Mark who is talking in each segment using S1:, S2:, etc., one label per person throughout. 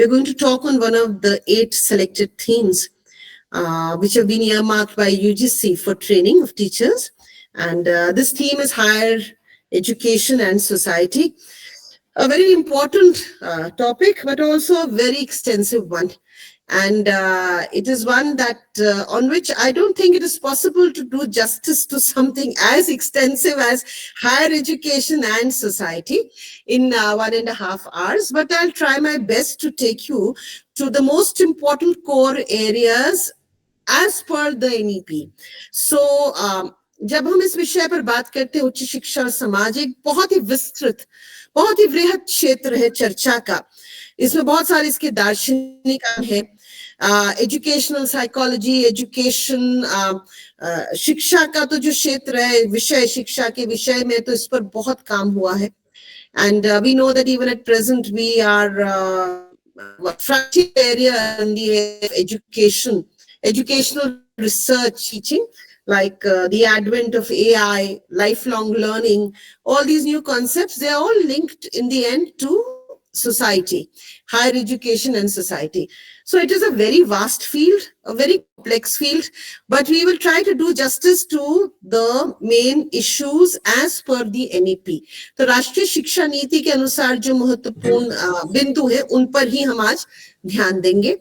S1: we're going to talk on one of the 8 selected themes which have been earmarked by UGC for training of teachers. And this theme is higher education and society. A very important topic, but also a very extensive one. And it is one that on which I don't think it is possible to do justice to something as extensive as higher education and society in 1.5 hours. But I'll try my best to take you to the most important core areas as per the NEP. So जब हम इस विषय पर बात करते हैं उच्च शिक्षा और समाज, एक बहुत ही विस्तृत, बहुत ही वृहद क्षेत्र है चर्चा का. इसमें बहुत सारे इसके दार्शनिक है, एजुकेशनल साइकोलॉजी, एजुकेशन, शिक्षा का तो जो क्षेत्र है, विषय शिक्षा के विषय में तो इस पर बहुत काम हुआ है. And we know that even at present we are frontier area in the education, educational research, teaching, like the advent of AI, lifelong learning, all these new concepts, they are all linked in the end to society, higher education and society. So it is a very vast field, a very complex field, but we will try to do justice to the main issues as per the NEP. तो राष्ट्रीय शिक्षा नीति के अनुसार जो महत्वपूर्ण बिंदु है उन पर ही हम आज ध्यान देंगे.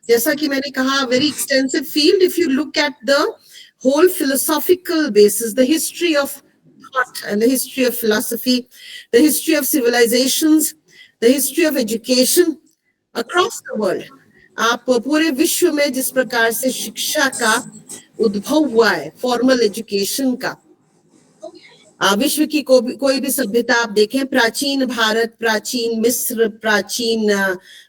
S1: जैसा कि मैंने कहा, very extensive field. If you look at the whole philosophical basis, the history of thought and the history of philosophy, the history of civilizations, the history of education across the world, आप पूरे विश्व में जिस प्रकार से शिक्षा का उद्भव हुआ है, फॉर्मल एजुकेशन का, विश्व की कोई भी सभ्यता आप देखें, प्राचीन भारत, प्राचीन मिस्र, प्राचीन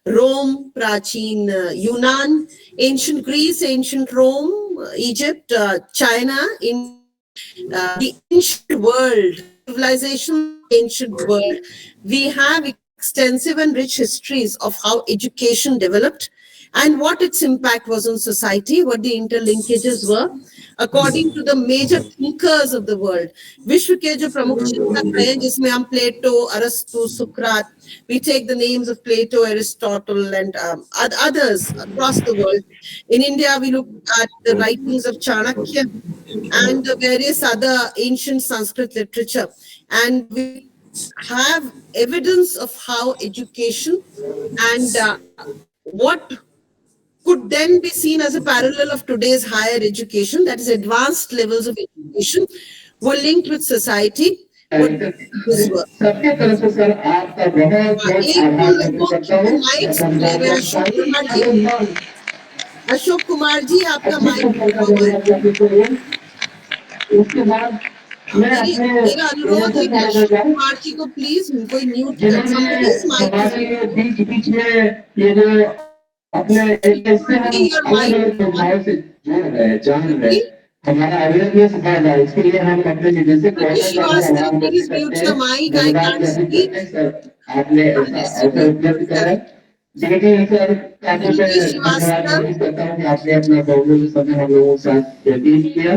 S1: रोम, प्राचीन यूनान, ancient Greece, ancient Rome, Egypt, China, in the ancient world, civilization, ancient world, we have extensive and rich histories of how education developed and what its impact was on society, what the interlinkages were, according to the major thinkers of the world. विश्व के जो प्रमुख चिंतक हैं, जिसमें हम प्लेटो, अरस्तु, सुकरात, we take the names of Plato, Aristotle, and others across the world. In India, we look at the writings of Chanakya and the various other ancient Sanskrit literature, and we have evidence of how education and what could then be seen as a parallel of today's higher education, that is advanced levels of education, were linked with society. Ashok Kumar ji, आपका mic खुला हुआ है. मेरा अनुरोध है कि अशोक कुमार जी को please कोई म्यूट कर, माइक बीच में ये जो अपने हमारा अवेयरनेस बढ़ रहा है, इसके लिए हम अपने जैसे आपने अवसर उपलब्ध करा. देखिए सर, आपने अपना बहुमूल्य समय हम लोगों के साथ व्यतीत किया.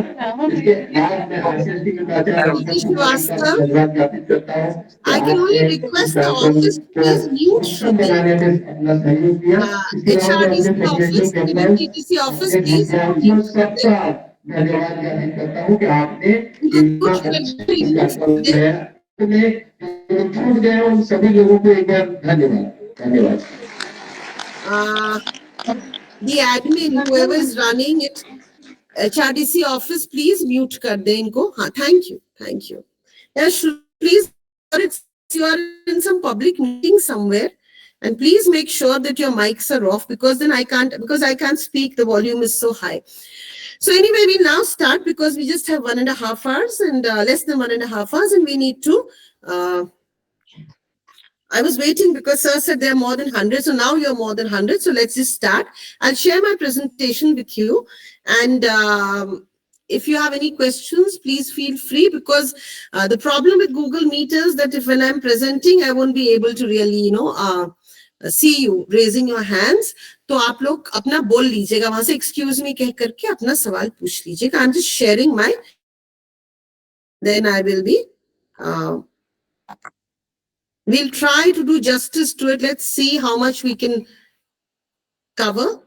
S1: इसके बाद मैं आरसीएसटी के धन्यवाद ज्ञापित करता हूँ. I can only request the office please mute Shruti. अपना सहयोग दिया. HRDC office, TTC office please. धन्यवाद ज्ञापित करता हूँ कि आपने छूट गए उन सभी लोगों को एक बार धन्यवाद. The admin, whoever is running it, HRDC office, please mute कर दे इनको. हाँ, thank you. Yes, please, you are in some public meeting somewhere, and please make sure that your mics are off, because then I can't speak. The volume is so high. So anyway, we'll now start because we just have 1.5 hours and less than 1.5 hours, and we need to. I was waiting because sir said there are more than 100. So now you're more than 100. So let's just start. I'll share my presentation with you. And if you have any questions, please feel free, because the problem with Google Meet is that when I'm presenting, I won't be able to really, see you raising your hands. तो आप लोग अपना बोल लीजिएगा, वहां से excuse me कह करके अपना सवाल पूछ लीजिएगा. I'm just sharing my, then I will be We'll try to do justice to it. Let's see how much we can cover,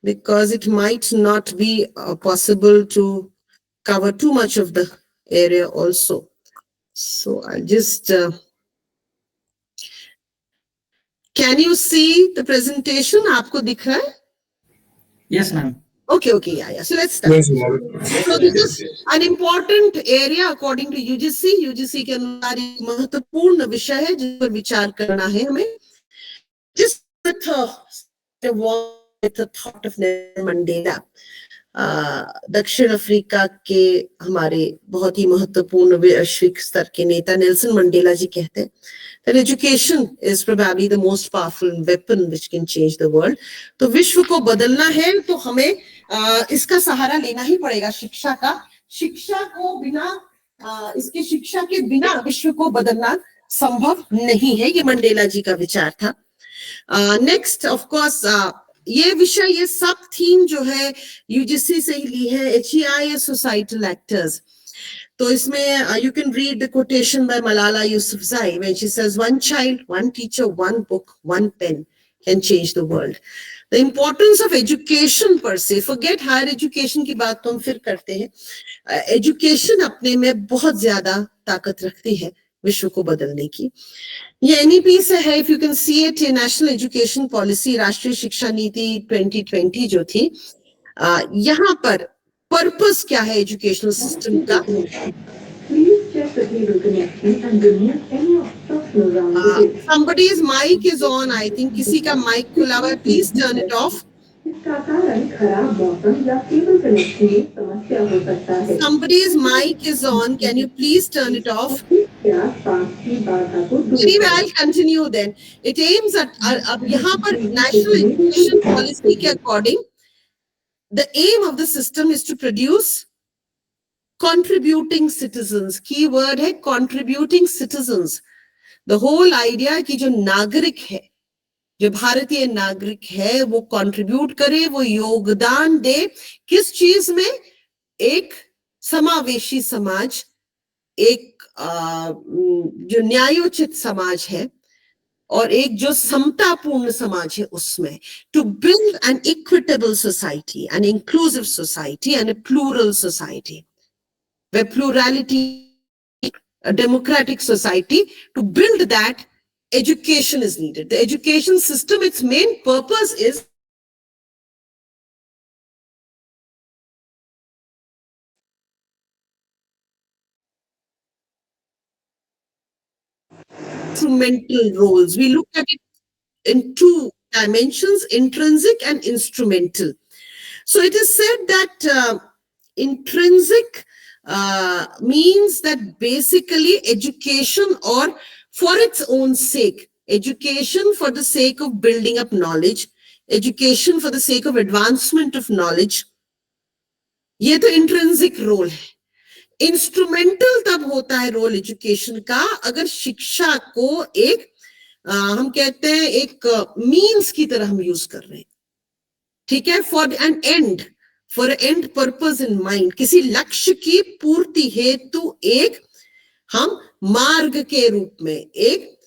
S1: because it might not be possible to cover too much of the area also. So I'll just, can you see the presentation? Aapko dikh raha hai?
S2: Yes, ma'am.
S1: Okay, yeah. So let's start.
S3: Yes, ma'am.
S1: So this is an important area according to UGC. UGC के अनुसार एक महत्वपूर्ण विषय है जिस पर विचार करना है हमें. Just with the thought of Nelson Mandela. दक्षिण अफ्रीका के हमारे बहुत ही महत्वपूर्ण वैश्विक स्तर के नेता नेल्सन मंडेला जी कहते हैं that education is probably the most powerful weapon which can change the world. तो विश्व को बदलना है तो हमें इसका सहारा लेना ही पड़ेगा, शिक्षा का. शिक्षा को बिना इसके शिक्षा के बिना विश्व को बदलना संभव नहीं है. ये मंडेला जी का विचार था. नेक्स्ट ऑफ कोर्स ये विषय, ये सब थीम जो है यूजीसी से ही ली है, HEI सोसाइटल एक्टर्स. तो इसमें you can read the quotation by Malala Yousafzai when she says, one child, one teacher, one book, one pen can change the world. The importance of education per se, forget higher education की बात तो हम फिर करते हैं. Education अपने में बहुत ज्यादा ताकत रखती है विश्व को बदलने की. ये NEP से है, if you can see it, ये नेशनल एजुकेशन पॉलिसी, राष्ट्रीय शिक्षा नीति 2020 जो थी, यहाँ पर पर्पस क्या है एजुकेशनल सिस्टम का. Somebody's mic is on, I think किसी का माइक खुला हुआ है, please turn it off. Somebody's mic is on, can you please turn it off? Anyway, I'll continue then. It aims at, अब यहाँ पर national education policy के according, the aim of the system is to produce contributing citizens. Key word है contributing citizens. The whole idea कि जो नागरिक है, जो भारतीय नागरिक है, वो कंट्रीब्यूट करे, वो योगदान दे. किस चीज में? एक समावेशी समाज, एक जो न्यायोचित समाज है और एक जो समतापूर्ण समाज है उसमें. To build an equitable society, an inclusive society and a plural society, where plurality, a democratic society, to build that, education is needed. The education system, its main purpose is instrumental roles. We look at it in two dimensions, intrinsic and instrumental. So it is said that intrinsic means that basically education, or for its own sake, education for the sake of building up knowledge, education for the sake of advancement of knowledge, ये तो intrinsic role है. Instrumental तब होता है role education का अगर शिक्षा को एक हम कहते हैं एक मीन्स की तरह हम यूज कर रहे हैं. ठीक है, for an end, for end purpose in mind, किसी लक्ष्य की पूर्ति हेतु एक हम मार्ग के रूप में, एक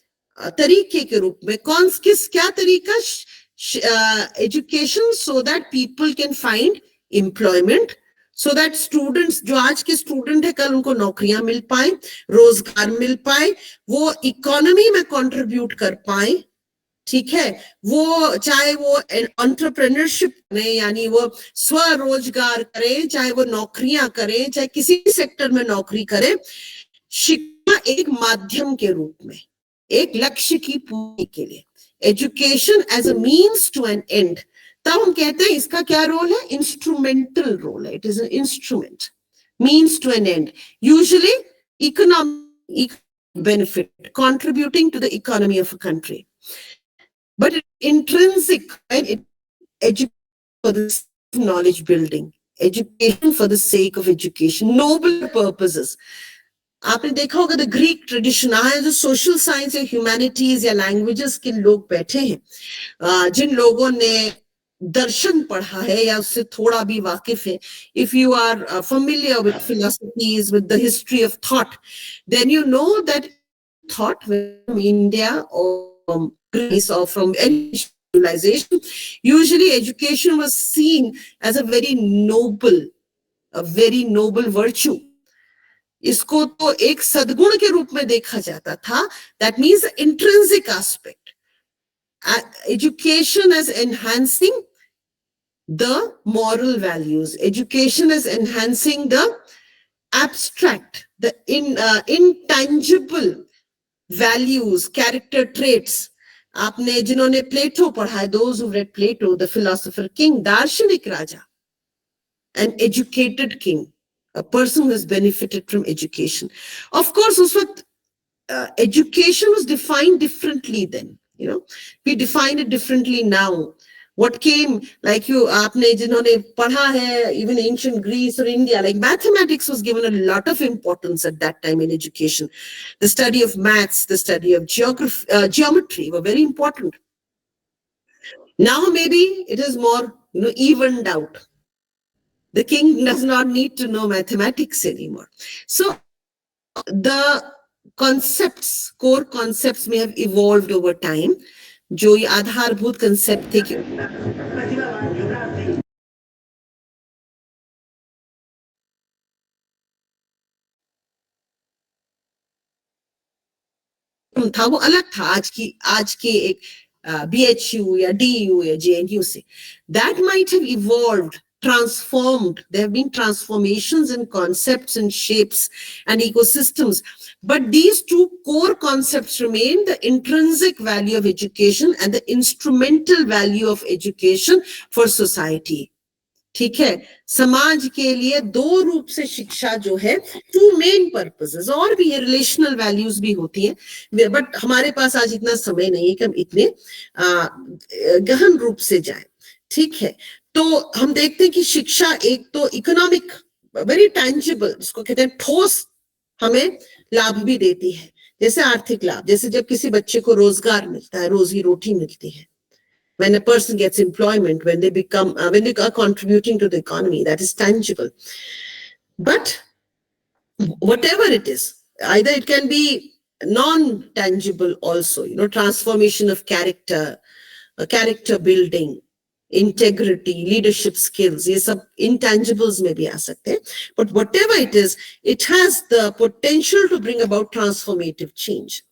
S1: तरीके के रूप में. कौन किस क्या तरीका? Education so that people can find employment, so that students, जो आज के स्टूडेंट है कल उनको नौकरियां मिल पाए, रोजगार मिल पाए, वो इकोनॉमी में कंट्रीब्यूट कर पाए. ठीक है, वो चाहे वो एंटरप्रेन्योरशिप करें, यानी वो स्वरोजगार करें, चाहे वो नौकरियां करें, चाहे किसी सेक्टर में नौकरी करें. शिक्षा एक माध्यम के रूप में, एक लक्ष्य की पूर्ति के लिए. Education as a means to an end. तब हम कहते हैं इसका क्या रोल है? इंस्ट्रूमेंटल रोल है. It is an instrument, means to an end, usually economic benefit, contributing to the economy of a country. But intrinsic, right? Education for the sake of knowledge building, education for the sake of education, noble purposes. आपने देखा होगा the Greek tradition, आज जो social science या humanities या languages के लोग बैठे हैं, जिन लोगों ने दर्शन पढ़ा है या उससे थोड़ा भी वाकिफ है, if you are familiar with philosophies, with the history of thought, then you know that thought from India or from Greece or from any civilization, usually education was seen as a very noble virtue. इसको तो एक सद्गुण के रूप में देखा जाता था. That means the intrinsic aspect. Education as enhancing the moral values. Education is enhancing the abstract, the intangible values, character traits. आपने जिन्होंने प्लेटो पढ़ा है, those who read Plato, the philosopher king, दार्शनिक राजा, an educated king, a person who has benefited from education. Of course, उस वक्त education was defined differently then. You know, we define it differently now. What came, like you, आपने जिन्होंने पढ़ा है, even ancient Greece or India, like mathematics was given a lot of importance at that time in education. The study of maths, the study of geometry were very important. Now maybe it is more, evened out. The king does not need to know mathematics anymore. So the concepts, core concepts may have evolved over time. जो ये आधारभूत concept थे कि था वो अलग था आज के एक BHU या DU या JNU से. That might have evolved, transformed. There have been transformations in concepts and shapes and ecosystems. But these two core concepts remain: the intrinsic value of education and the instrumental value of education for society. ठीक है, समाज के लिए दो रूप से शिक्षा जो है, टू मेन पर्पसेस. और भी ये रिलेशनल वैल्यूज भी होती हैं, बट हमारे पास आज इतना समय नहीं है कि हम इतने गहन रूप से जाएं. ठीक है, तो हम देखते हैं कि शिक्षा एक तो इकोनॉमिक, वेरी टैंजिबल, जिसको कहते हैं ठोस, हमें लाभ भी देती है. जैसे आर्थिक लाभ, जैसे जब किसी बच्चे को रोजगार मिलता है, रोजी रोटी मिलती है. When a person gets employment, when they are contributing to the economy, that is tangible. But whatever it is, either it can be non-tangible also, transformation of character, character building, integrity, leadership skills, ये सब intangibles में भी आ सकते हैं. But whatever it is, it has the potential to bring about transformative change.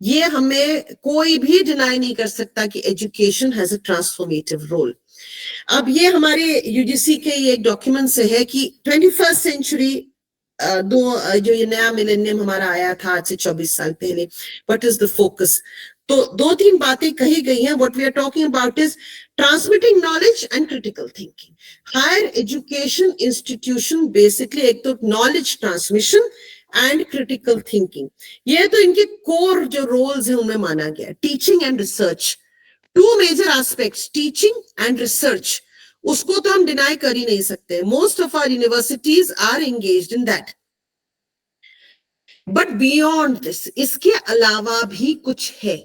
S1: ये हमें कोई भी डिनाई नहीं कर सकता कि education has a transformative role. अब ये हमारे यूजीसी के ये एक डॉक्यूमेंट से है कि 21st सेंचुरी, जो ये नया मिलेनियम हमारा आया था आज से 24 साल पहले, व्हाट इज द फोकस. तो दो तीन बातें कही गई हैं. What we are talking about is transmitting knowledge and critical thinking. Higher education institution basically एक तो knowledge transmission and critical thinking, ये तो इनके कोर जो रोल्स हैं उनमें माना गया. Teaching and research, two major aspects, teaching and research, उसको तो हम डिनाई कर ही नहीं सकते. Most of our universities are engaged in that. But beyond this, इसके अलावा भी कुछ है.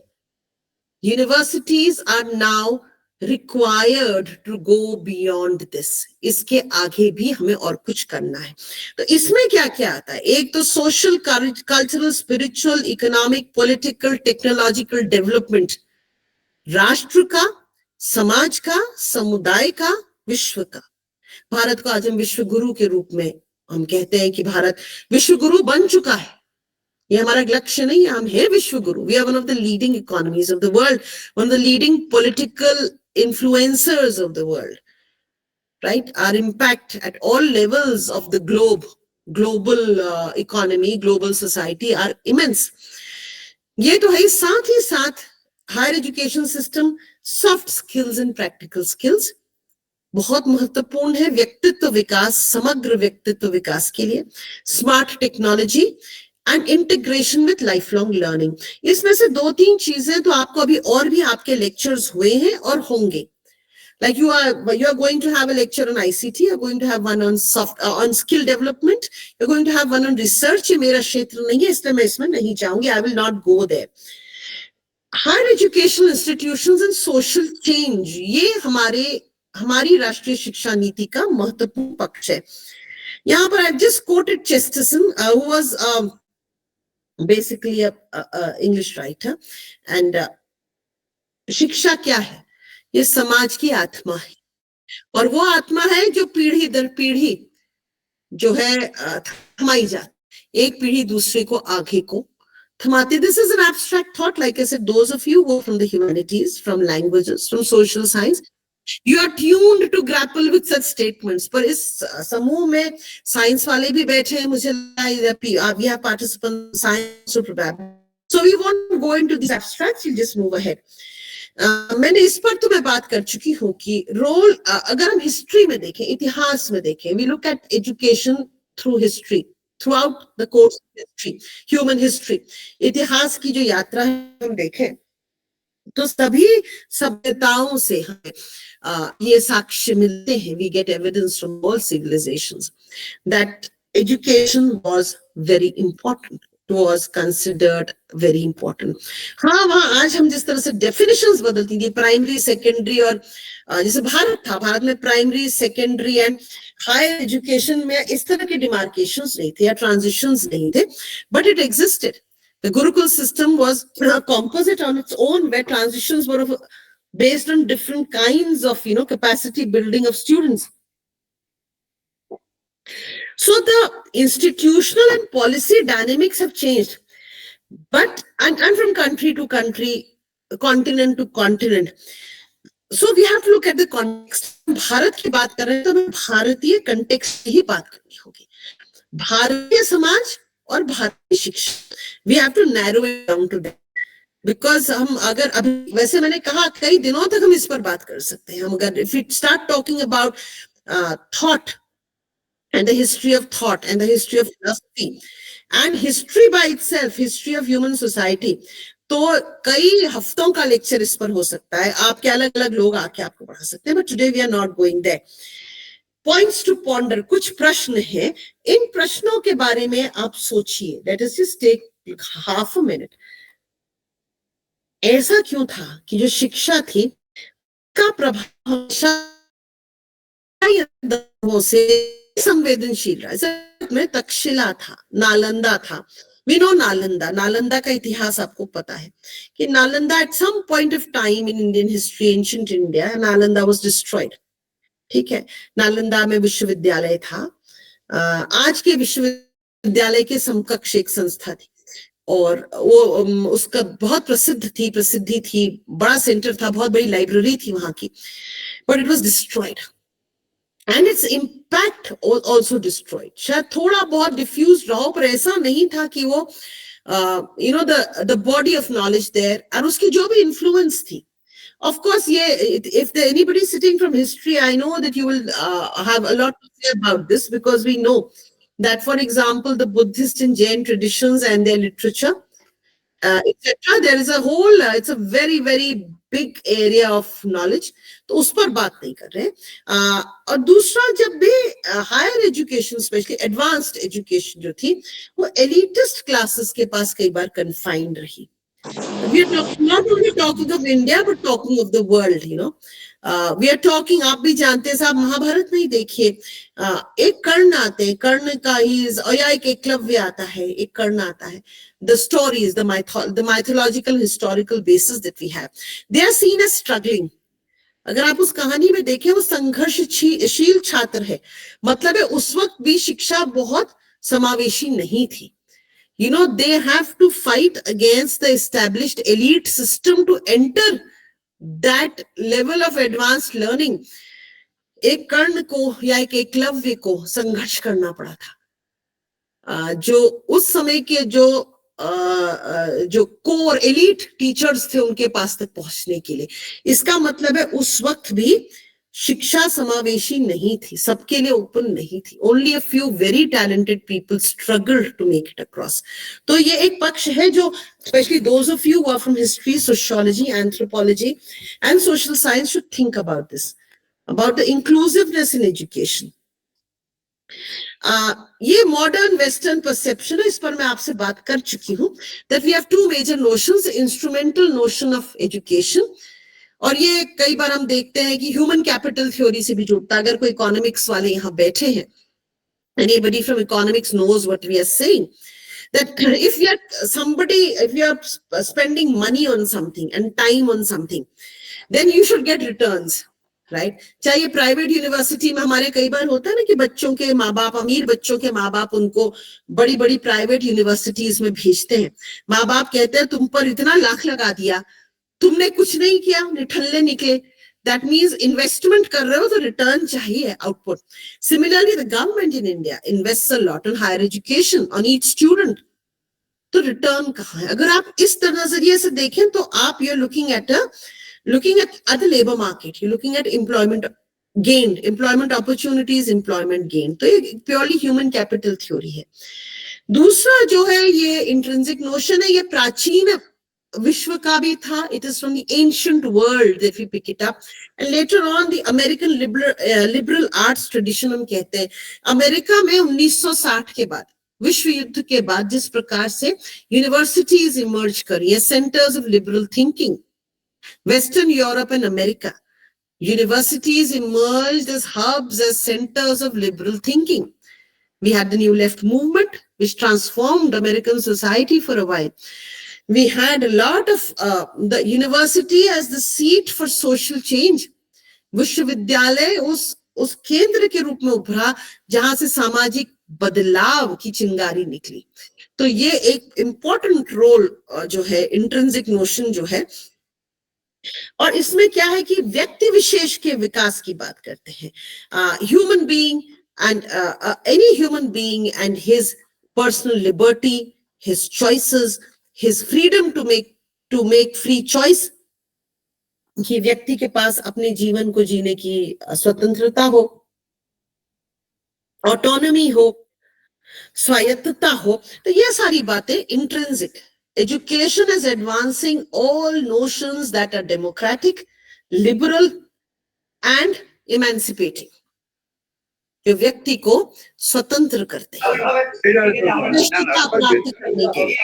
S1: Universities are now required to go beyond this. इसके आगे भी हमें और कुछ करना है. तो इसमें क्या क्या आता है? एक तो social, cultural, spiritual, economic, political, technological development, राष्ट्र का, समाज का, समुदाय का, विश्व का. भारत को आज हम विश्व गुरु के रूप में हम कहते हैं कि भारत विश्व गुरु बन चुका है. ये हमारा लक्ष्य नहीं है, हम है विश्व गुरु. We are one of the leading economies of the world, one of the leading political influencers of the world, right? Our impact at all levels of the globe, global economy, global society are immense. ये तो है. साथ ही साथ higher education system, soft skills and practical skills बहुत महत्वपूर्ण है व्यक्तित्व विकास, समग्र व्यक्तित्व विकास के लिए. Smart technology and integration with life long learning. इसमें से दो तीन चीजें तो आपको अभी और भी आपके लेक्चर्स हुए हैं और होंगे. Like you are going to have a lecture on ICT, you're going to have one on on skill development, you're going to have one on research. ये मेरा क्षेत्र नहीं है, इसलिए मैं इसमें नहीं जाऊंगी. I will not go there. Higher educational institutions and social change, ये हमारी राष्ट्रीय शिक्षा नीति का महत्वपूर्ण पक्ष है. यहाँ पर I've just quoted Chesterton, who was basically a English writer. And शिक्षा क्या है? ये समाज की आत्मा है, और वो आत्मा है जो पीढ़ी दर पीढ़ी जो है थमाई जाती, एक पीढ़ी दूसरे को आगे को थमाती. This is an abstract thought. Like I said, those of you who are from the humanities, from languages, from social science, you are tuned to grapple with such statements. पर इस समूह में साइंस वाले भी बैठे हैं, मुझे लगता है we have participants science or probably. So we won't go into these abstracts, we'll just move ahead. मैंने इस पर तो मैं बात कर चुकी हूँ कि रोल, अगर हम हिस्ट्री में देखें, इतिहास में देखें, we look at education through history, throughout the course of history, human history, इतिहास की जो यात्रा है हम देखें तो सभी सभ्यताओं से हमें ये साक्ष्य मिलते हैं. We get evidence from all civilizations that education was very important, was considered very important. हाँ, वहाँ आज हम जिस तरह से definitions बदलती थी, प्राइमरी सेकेंडरी, और जैसे भारत था, भारत में primary secondary and higher education में इस तरह के डिमार्केशंस नहीं थे या ट्रांजिशंस नहीं थे, but it existed. The Gurukul system was a composite on its own, where transitions were based on different kinds of, capacity building of students. So the institutional and policy dynamics have changed, but and from country to country, continent to continent. So we have to look at the context. Bharat की बात कर रहे हैं तो हमें भारतीय context की ही बात करनी होगी. भारतीय समाज और भारतीय शिक्षा, we have to narrow it down to that. Because हम अगर अभी, वैसे मैंने कहा कई दिनों तक हम इस पर बात कर सकते हैं. हम अगर if we start talking about thought and the history of thought and the history of philosophy and history by itself, history of human society, तो कई हफ्तों का लेक्चर इस पर हो सकता है. आपके अलग अलग लोग आके आपको पढ़ा सकते हैं, but today we are not going there. Points to ponder, कुछ प्रश्न हैं, इन प्रश्नों के बारे में आप सोचिए. Let us just take half a minute. ऐसा क्यों था कि जो शिक्षा थी का प्रभाव से संवेदनशील रहा. में तक्षशिला था, नालंदा था. We know नालंदा, नालंदा का इतिहास आपको पता है कि Nalanda at some point of time in Indian history, ancient India, Nalanda was destroyed. ठीक है, नालंदा में विश्वविद्यालय था, आज के विश्वविद्यालय के समकक्ष एक संस्था थी, और वो उसका बहुत प्रसिद्धि थी, बड़ा सेंटर था, बहुत बड़ी लाइब्रेरी थी वहां की, but it was destroyed and its impact also destroyed. शायद थोड़ा बहुत diffused रहा, पर ऐसा नहीं था कि वो the body of knowledge there और उसकी जो भी influence थी. Of course, if there anybody sitting from history, I know that you will have a lot to say about this, because we know that, for example, the Buddhist and Jain traditions and their literature, etc., there is a whole, it's a very, very big area of knowledge. तो उस पर बात नहीं कर रहे. और दूसरा, जब भी higher education, especially advanced education जो थी, वो elitist classes के पास कई बार confined रही. We are not only talking of India, but talking of the world, we are talking, आप भी जानते हैं साहब, महाभारत में ही देखिए, एक कर्ण आते हैं, कर्ण का ही, या एक एकलव्य आता है, एक कर्ण आता है. The stories, the mythological historical basis that we have, they are seen as struggling. अगर आप उस कहानी में देखें, वो संघर्षशील छात्र है, मतलब है उस वक्त भी शिक्षा बहुत समावेशी नहीं थी. They have to fight against the established elite system to enter that level of advanced learning. एक कर्ण को या एक एकलव्य को संघर्ष करना पड़ा था, जो उस समय के जो कोर एलीट टीचर्स थे उनके पास तक पहुंचने के लिए. इसका मतलब है उस वक्त भी शिक्षा समावेशी नहीं थी, सबके लिए ओपन नहीं थी. Only a few very talented people struggled to make it across. तो ये एक पक्ष है जो, especially those of you who are from history, sociology, anthropology and social science should think about this, about the inclusiveness in education. ये modern western perception है, इस पर मैं आपसे बात कर चुकी हूँ, that we have two major notions, instrumental notion of education, और ये कई बार हम देखते हैं कि ह्यूमन कैपिटल थ्योरी से भी जुड़ता है. अगर कोई इकोनॉमिक्स वाले यहाँ बैठे हैं, anybody from economics knows what we are saying. that if you are spending money on something and time on something, then you should get returns, right चाहे ये प्राइवेट यूनिवर्सिटी में हमारे कई बार होता है ना कि बच्चों के माँ बाप, अमीर बच्चों के माँ बाप उनको बड़ी बड़ी प्राइवेट यूनिवर्सिटीज में भेजते हैं। माँ बाप कहते हैं तुम पर इतना लाख लगा दिया, तुमने कुछ नहीं किया, निठल्ले निकले। दैट मीन्स इन्वेस्टमेंट कर रहे हो तो रिटर्न चाहिए, output. Similarly the government in India invest a lot on higher education, on each student, तो रिटर्न कहाँ है? अगर आप इस नजरिए से देखें तो आप you are looking at the labor market, you're looking at employment gained, employment opportunities, employment gained. तो ये purely human capital theory है। दूसरा जो है ये intrinsic notion है, ये प्राचीन विश्व का भी था। It is from the ancient world if you pick it up, and later on the American liberal arts tradition हम कहते हैं। अमेरिका में 1960 के बाद, विश्व युद्ध के बाद जिस प्रकार से यूनिवर्सिटीज इमर्ज करी है, centres of liberal thinking, Western Europe and America, universities emerged as hubs, as centers of liberal thinking. We had the New Left movement, which transformed American society for a while. We had a lot of the university as the seat for social change. विश्वविद्यालय उस केंद्र के रूप में उभरा जहां से सामाजिक बदलाव की चिंगारी निकली। तो ये एक इम्पोर्टेंट रोल जो है इंट्रिंसिक नोशन जो है, और इसमें क्या है कि व्यक्ति विशेष के विकास की बात करते हैं। Human being and any human being and his personal liberty, his choices, his freedom to make free choice, कि व्यक्ति के पास अपने जीवन को जीने की स्वतंत्रता हो, ऑटोनॉमी हो, स्वायत्तता हो। तो ये सारी बातें intrinsic. Education is advancing all notions that are democratic, liberal and emancipating, जो व्यक्ति को स्वतंत्र करते हैं श्रेष्ठता प्राप्त करने के लिए।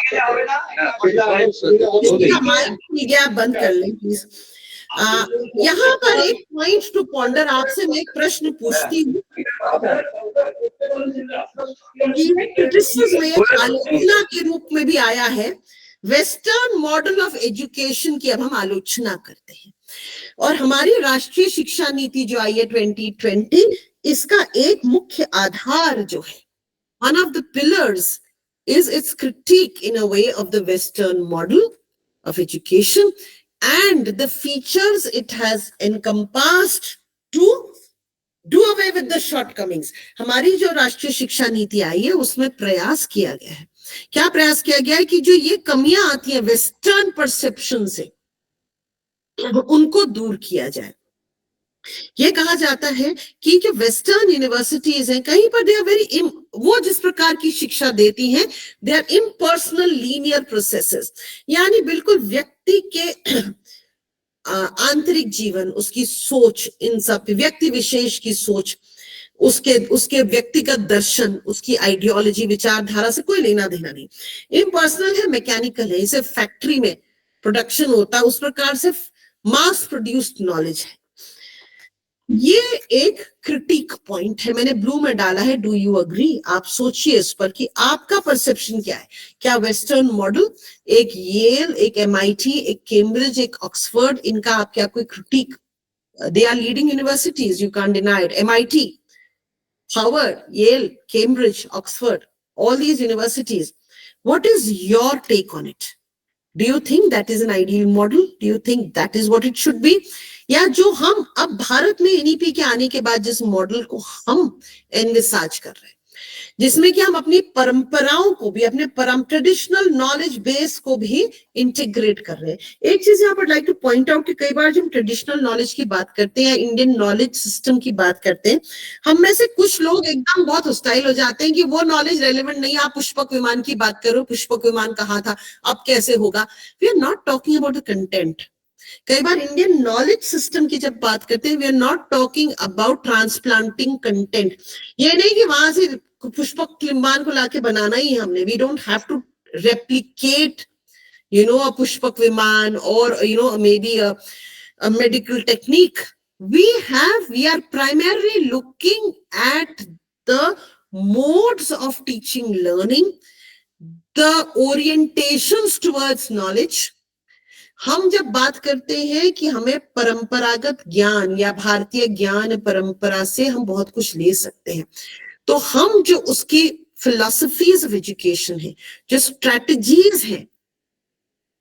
S1: बंद कर लें प्लीज। यहाँ पर एक पॉइंट टू पॉन्डर, आपसे मैं एक प्रश्न पूछती हूँ। क्रिटिसिज्म में आलोचना के रूप में भी आया है, वेस्टर्न मॉडल ऑफ एजुकेशन की अब हम आलोचना करते हैं, और हमारी राष्ट्रीय शिक्षा नीति जो आई है 2020, इसका एक मुख्य आधार जो है, one of the pillars is its critique in a way of the Western model of education and the features it has encompassed to do away with the shortcomings. हमारी जो राष्ट्रीय शिक्षा नीति आई है उसमें प्रयास किया गया है, क्या प्रयास किया गया है कि जो ये कमियां आती हैं वेस्टर्न परसेप्शन से, उनको दूर किया जाए। ये कहा जाता है कि जो वेस्टर्न यूनिवर्सिटीज हैं कहीं पर दे आर वेरी, वो जिस प्रकार की शिक्षा देती हैं, they are impersonal linear processes, यानी बिल्कुल व्यक्ति के आंतरिक जीवन, उसकी सोच, इन सब व्यक्ति विशेष की सोच, उसके व्यक्तिगत दर्शन, उसकी आइडियोलॉजी, विचारधारा से कोई लेना देना नहीं। इम्पर्सनल है, मैकेनिकल है, इसे फैक्ट्री में प्रोडक्शन होता है, उस प्रकार से मास प्रोड्यूस्ड नॉलेज है। ये एक क्रिटिक पॉइंट है, मैंने ब्लू में डाला है। Do you agree? आप सोचिए इस पर कि आपका परसेप्शन क्या है। क्या वेस्टर्न मॉडल, एक येल, एक MIT, एक कैम्ब्रिज, एक ऑक्सफोर्ड, इनका आप क्या कोई critic? They are leading universities, you can't deny it. MIT, Harvard, Yale, Cambridge, Oxford, all these universities. What is your take on it? Do you think that is an ideal model? Do you think that is what it should be? या जो हम अब भारत में NEP के आने के बाद जिस मॉडल को हम एनविसाज कर रहे हैं, जिसमें कि हम अपनी परंपराओं को भी, अपने ट्रेडिशनल नॉलेज बेस को भी इंटीग्रेट कर रहे हैं। एक चीज यहाँ पर लाइक टू पॉइंट आउट कि कई बार जब हम ट्रेडिशनल नॉलेज की बात करते हैं, इंडियन नॉलेज सिस्टम की बात करते हैं, हम में से कुछ लोग एकदम बहुत हॉस्टाइल हो जाते हैं कि वो नॉलेज रेलेवेंट नहीं। आप पुष्पक विमान की बात करो, पुष्पक विमान कहाँ था, अब कैसे होगा? We are not talking about the content. कई बार इंडियन नॉलेज सिस्टम की जब बात करते हैं, we are not talking about transplanting content. ये नहीं कि वहां से पुष्पक विमान को लाके बनाना ही हमने। We don't have to replicate a pushpak viman or maybe a medical technique. We are primarily looking at the modes of teaching learning the orientations towards knowledge. हम जब बात करते हैं कि हमें परंपरागत ज्ञान या भारतीय ज्ञान परंपरा से हम बहुत कुछ ले सकते हैं, तो हम जो उसकी फिलॉसफीज ऑफ एजुकेशन है, जो स्ट्रेटजीज हैं,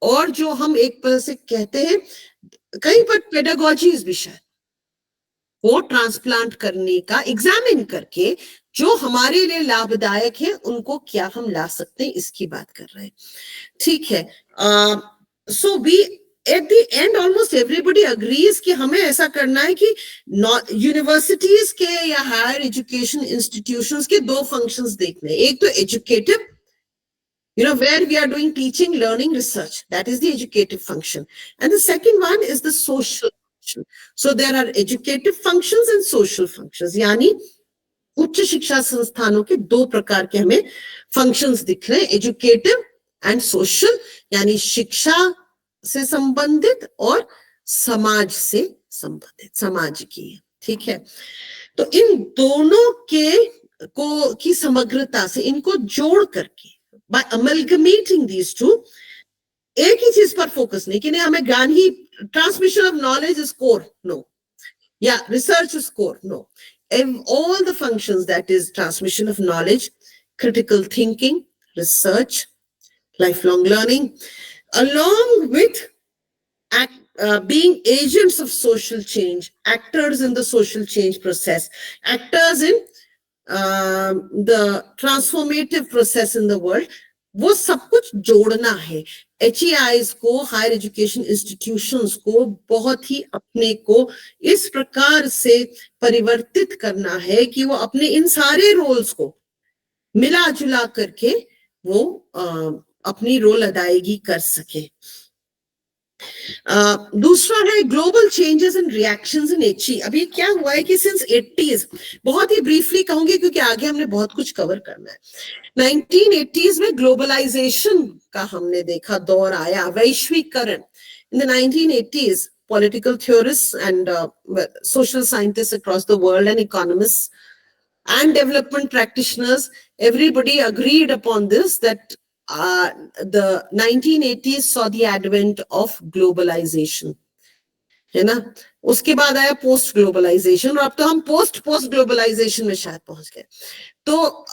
S1: और जो हम एक तरह से कहते हैं कहीं पर पेडागोजीज भी शायद, वो ट्रांसप्लांट करने का एग्जामिन करके जो हमारे लिए लाभदायक है उनको क्या हम ला सकते हैं, इसकी बात कर रहे हैं. ठीक है. So we at the end almost everybody agrees कि हमें ऐसा करना है कि यूनिवर्सिटीज के या हायर एजुकेशन इंस्टीट्यूशंस के दो फंक्शंस देखने हैं. एक तो educative, where we are doing teaching, learning, research. That is the educative function. And the second one is the social function. So there are educative functions and social functions. यानी उच्च शिक्षा संस्थानों के दो प्रकार के हमें functions दिख रहे हैं, educative and social, यानी शिक्षा से संबंधित और समाज से संबंधित, समाज की. ठीक है. तो इन दोनों की समग्रता से इनको जोड़ करके, by amalgamating these two, एक ही चीज पर फोकस नहीं कि नहीं हमें ज्ञान ही, transmission of knowledge is core, no, या research is core, no. All the functions, that is transmission of knowledge, critical thinking, research, lifelong learning, along with being agents of social change, actors in the social change process, actors in the transformative process in the world, वो सब कुछ जोड़ना है. HEIs को, higher education institutions को बहुत ही अपने को इस प्रकार से परिवर्तित करना है कि वो अपने इन सारे रोल्स को मिला जुला करके वो अपनी रोल अदायगी कर सके. दूसरा है global changes and reactions in HE. अभी क्या हुआ है कि सिंस 80s, बहुत ही ब्रीफली कहूंगी क्योंकि आगे हमने बहुत कुछ कवर करना है. 1980s में ग्लोबलाइजेशन का हमने देखा दौर आया, वैश्वीकरण. In the 1980s, political theorists and social scientists across the world and economists and development practitioners, everybody agreed upon this, that the 1980s saw the advent of globalization, है ना. उसके बाद आया पोस्ट ग्लोबलाइजेशन, और अब तो हम पोस्ट ग्लोबलाइजेशन में शायद पहुंच गए. तो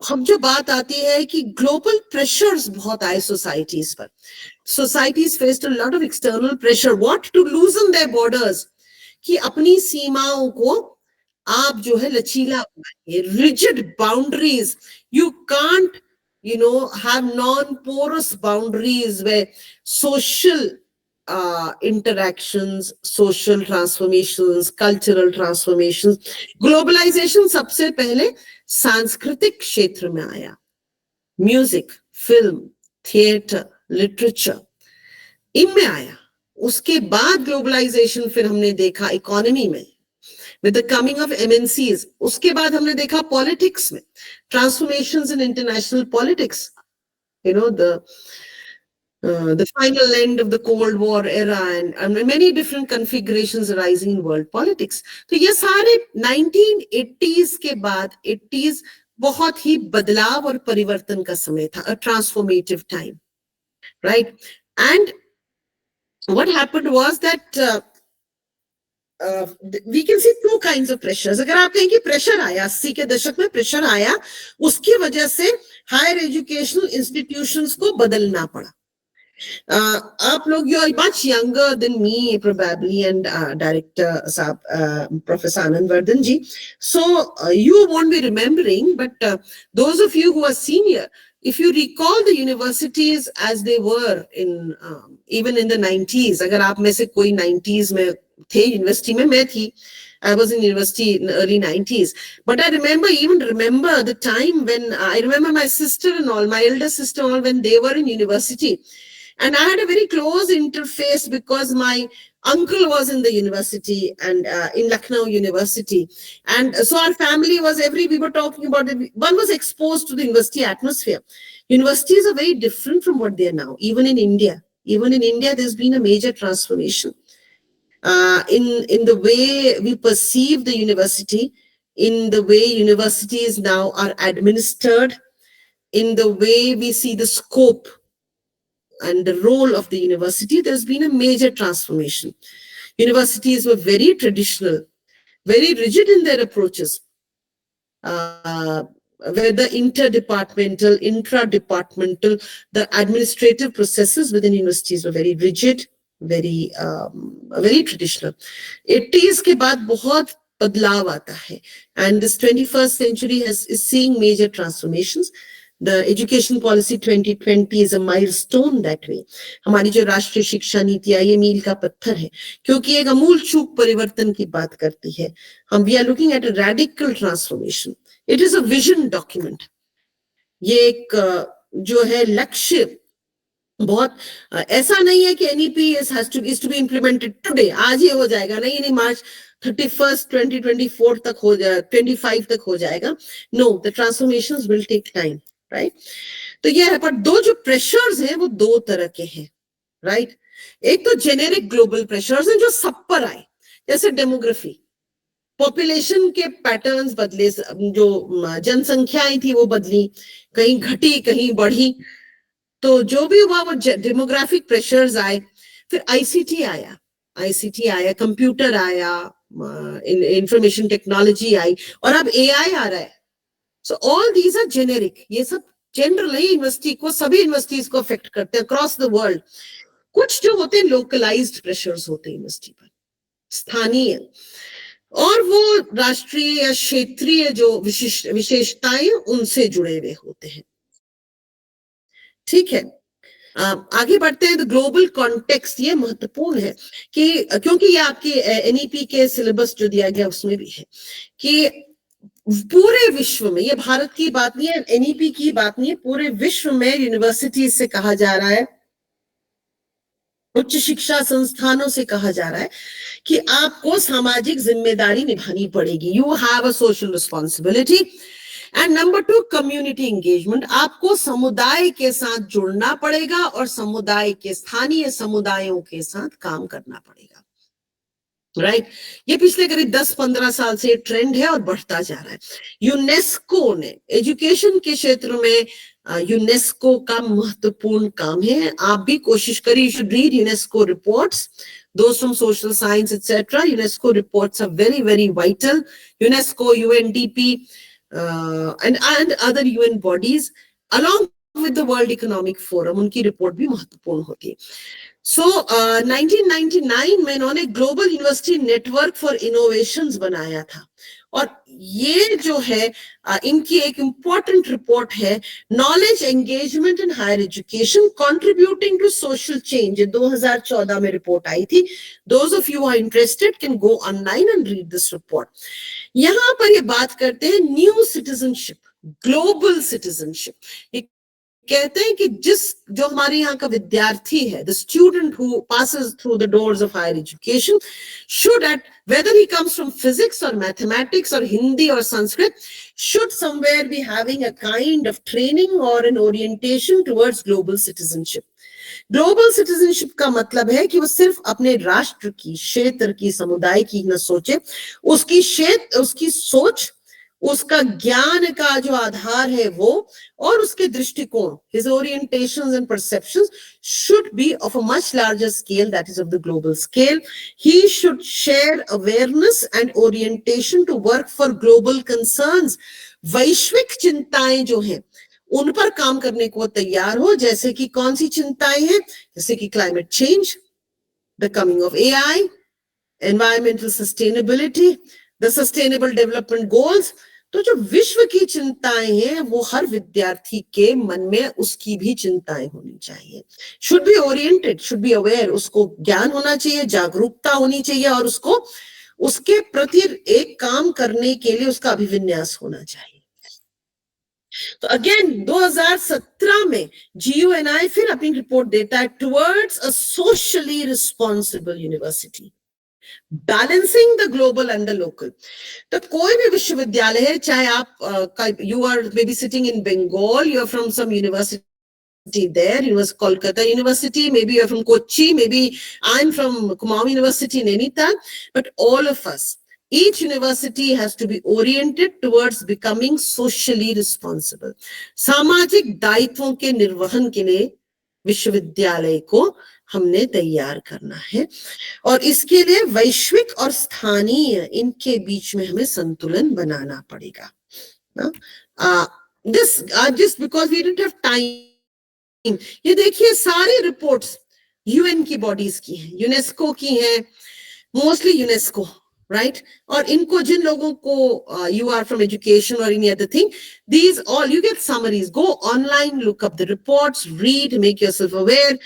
S1: हम जो बात आती है कि ग्लोबल प्रेशर्स बहुत आए सोसाइटीज पर. Societies faced a lot of external pressure, what to loosen their borders, कि अपनी सीमाओं को आप जो है लचीला बनाइए, rigid boundaries. You can't have non-porous boundaries where social interactions, social transformations, cultural transformations. Globalization सबसे पहले सांस्कृतिक क्षेत्र में आया, म्यूजिक, फिल्म, थिएटर, लिटरेचर, इनमें आया. उसके बाद ग्लोबलाइजेशन फिर हमने देखा इकोनॉमी में, with the coming of MNCs. उसके बाद हमने देखा पॉलिटिक्स में, transformations in international politics, the final end of the Cold War era and many different configurations arising in world politics. तो ये सारे 1980s के बाद 80s बहुत ही बदलाव और परिवर्तन का समय था, a transformative time, right? And what happened was that we can see two kinds of pressures. अगर आप कहें कि प्रेशर आया, 80 के दशक में प्रेशर आया, उसकी वजह से हायर एजुकेशनल इंस्टीट्यूशंस को बदलना पड़ा. आप लोग, you are much younger than me probably, and director Professor Anand Vardhan ji, so you won't be remembering, but those of you who are senior, if you recall the universities as they were in even in the 90s, अगर आप में से कोई 90s में थे, university में मैं थी, I was in university in the early 90s, but I remember the time when I remember my sister and all, my elder sister and all, when they were in university, and I had a very close interface because my uncle was in the university and in Lucknow University, and so our family was we were talking about it. One was exposed to the university atmosphere. Universities are very different from what they are now. Even in India, there's been a major transformation in the way we perceive the university, in the way universities now are administered, in the way we see the scope and the role of the university, there's been a major transformation. Universities were very traditional, very rigid in their approaches, where the interdepartmental, intra-departmental, the administrative processes within universities were very rigid, very traditional. 80s के बाद बहुत बदलाव आता है, and this 21st century is seeing major transformations. The Education Policy 2020 is a milestone that way. हमारी जो राष्ट्रीय शिक्षा नीति है, ये मील का पत्थर है, क्योंकि एक अमूल चूक परिवर्तन की बात करती है. we are looking at a radical transformation. It is a vision document. ये एक जो है लक्ष्य बहुत ऐसा नहीं है कि NEP is to be implemented today. आज ही हो जाएगा, नहीं March 31st 2024 तक हो जाए, 25 तक हो जाएगा. No, the transformations will take time, right? तो ये है, पर दो जो प्रेशर्स हैं वो दो तरह के हैं, right? एक तो जेनेरिक ग्लोबल प्रेशर्स हैं जो सब पर आए, जैसे डेमोग्राफी, पॉपुलेशन के पैटर्न्स बदले, जो जनसंख्याएं थी वो बदली, कहीं घटी कहीं बढ़ी, तो जो भी हुआ वो डेमोग्राफिक प्रेशर्स आए. फिर आईसीटी आया, कंप्यूटर आया, इंफॉर्मेशन टेक्नोलॉजी आई, और अब एआई आ रहा है. So all these are generic, ये सब जनरली यूनिवर्सिटी को, सभी यूनिवर्सिटीज को अफेक्ट करते हैं अक्रॉस द वर्ल्ड. कुछ जो होते हैं लोकलाइज्ड प्रेशर्स होते हैं यूनिवर्सिटी पर, स्थानीय, और वो राष्ट्रीय या क्षेत्रीय जो विशेषताएं उनसे जुड़े हुए होते हैं. ठीक है, आगे बढ़ते हैं. द ग्लोबल कॉन्टेक्स्ट, ये महत्वपूर्ण है कि क्योंकि ये आपके एनईपी के सिलेबस जो दिया गया उसमें भी है कि पूरे विश्व में, ये भारत की बात नहीं है, एनईपी की बात नहीं है, पूरे विश्व में यूनिवर्सिटी से कहा जा रहा है, उच्च शिक्षा संस्थानों से कहा जा रहा है कि आपको सामाजिक जिम्मेदारी निभानी पड़ेगी. You have a social responsibility. And number 2, community engagement. आपको समुदाय के साथ जुड़ना पड़ेगा और समुदाय के, स्थानीय समुदायों के साथ काम करना पड़ेगा, राइट? ये पिछले करीब 10-15 साल से ट्रेंड है और बढ़ता जा रहा है. यूनेस्को ने एजुकेशन के क्षेत्र में, यूनेस्को का महत्वपूर्ण काम है. आप भी कोशिश करिए, you should read UNESCO reports, those from social science, etc. UNESCO reports are very, very vital. UNESCO, UNDP, and other UN bodies, along with the World Economic Forum, उनकी रिपोर्ट भी महत्वपूर्ण होती है. So 1999 में इन्होंने global university network for innovations बनाया था, और ये जो है इनकी एक इंपॉर्टेंट रिपोर्ट है, knowledge engagement in higher education contributing to social change. 2014 में रिपोर्ट आई थी. Those of you are interested can go online and read this report. यहां पर ये बात करते हैं न्यू सिटीजनशिप, ग्लोबल सिटीजनशिप. कहते हैं कि जो हमारे यहाँ का विद्यार्थी है, the student who passes through the doors of higher education should, whether he comes from physics or mathematics or Hindi or Sanskrit, should somewhere be having a kind of training or an orientation towards global citizenship. Global citizenship का मतलब है कि वो सिर्फ अपने राष्ट्र की, क्षेत्र की, समुदाय की न सोचे, उसकी सोच, उसका ज्ञान का जो आधार है वो, और उसके दृष्टिकोण, his orientations and perceptions should be of a much larger scale, that is of the global scale. He should share awareness and orientation to work for global concerns. वैश्विक चिंताएं जो हैं उन पर काम करने को तैयार हो. जैसे कि कौन सी चिंताएं हैं? जैसे कि climate change, the coming of AI, environmental sustainability, the sustainable development goals. तो जो विश्व की चिंताएं हैं वो हर विद्यार्थी के मन में उसकी भी चिंताएं होनी चाहिए. Should be oriented, should be aware. उसको ज्ञान होना चाहिए, जागरूकता होनी चाहिए, और उसको उसके प्रति एक काम करने के लिए उसका अभिविन्यास होना चाहिए. तो अगेन 2017 में GUNI फिर अपनी रिपोर्ट देता है, towards a socially responsible university, balancing the global and the local. तो कोई भी विश्वविद्यालय है, चाहे आप you are may be sitting in Bengal, you are from some university there, University Kolkata University, maybe you're from Kochi, maybe I'm from Kumaon University in Nainital, but all of us, Each university has to be oriented towards becoming socially responsible. सामाजिक दायित्वों के निर्वहन के लिए विश्वविद्यालय को हमने तैयार करना है और इसके लिए वैश्विक और स्थानीय इनके बीच में हमें संतुलन बनाना पड़ेगा. This just because we didn't have time. ये देखिए सारी रिपोर्ट्स यूएन की बॉडीज की हैं, यूनेस्को की हैं, मोस्टली यूनेस्को, राइट? और इनको जिन लोगों को यू आर फ्रॉम एजुकेशन और any other thing, these all you get summaries. Go online, look up the reports, read, make yourself aware.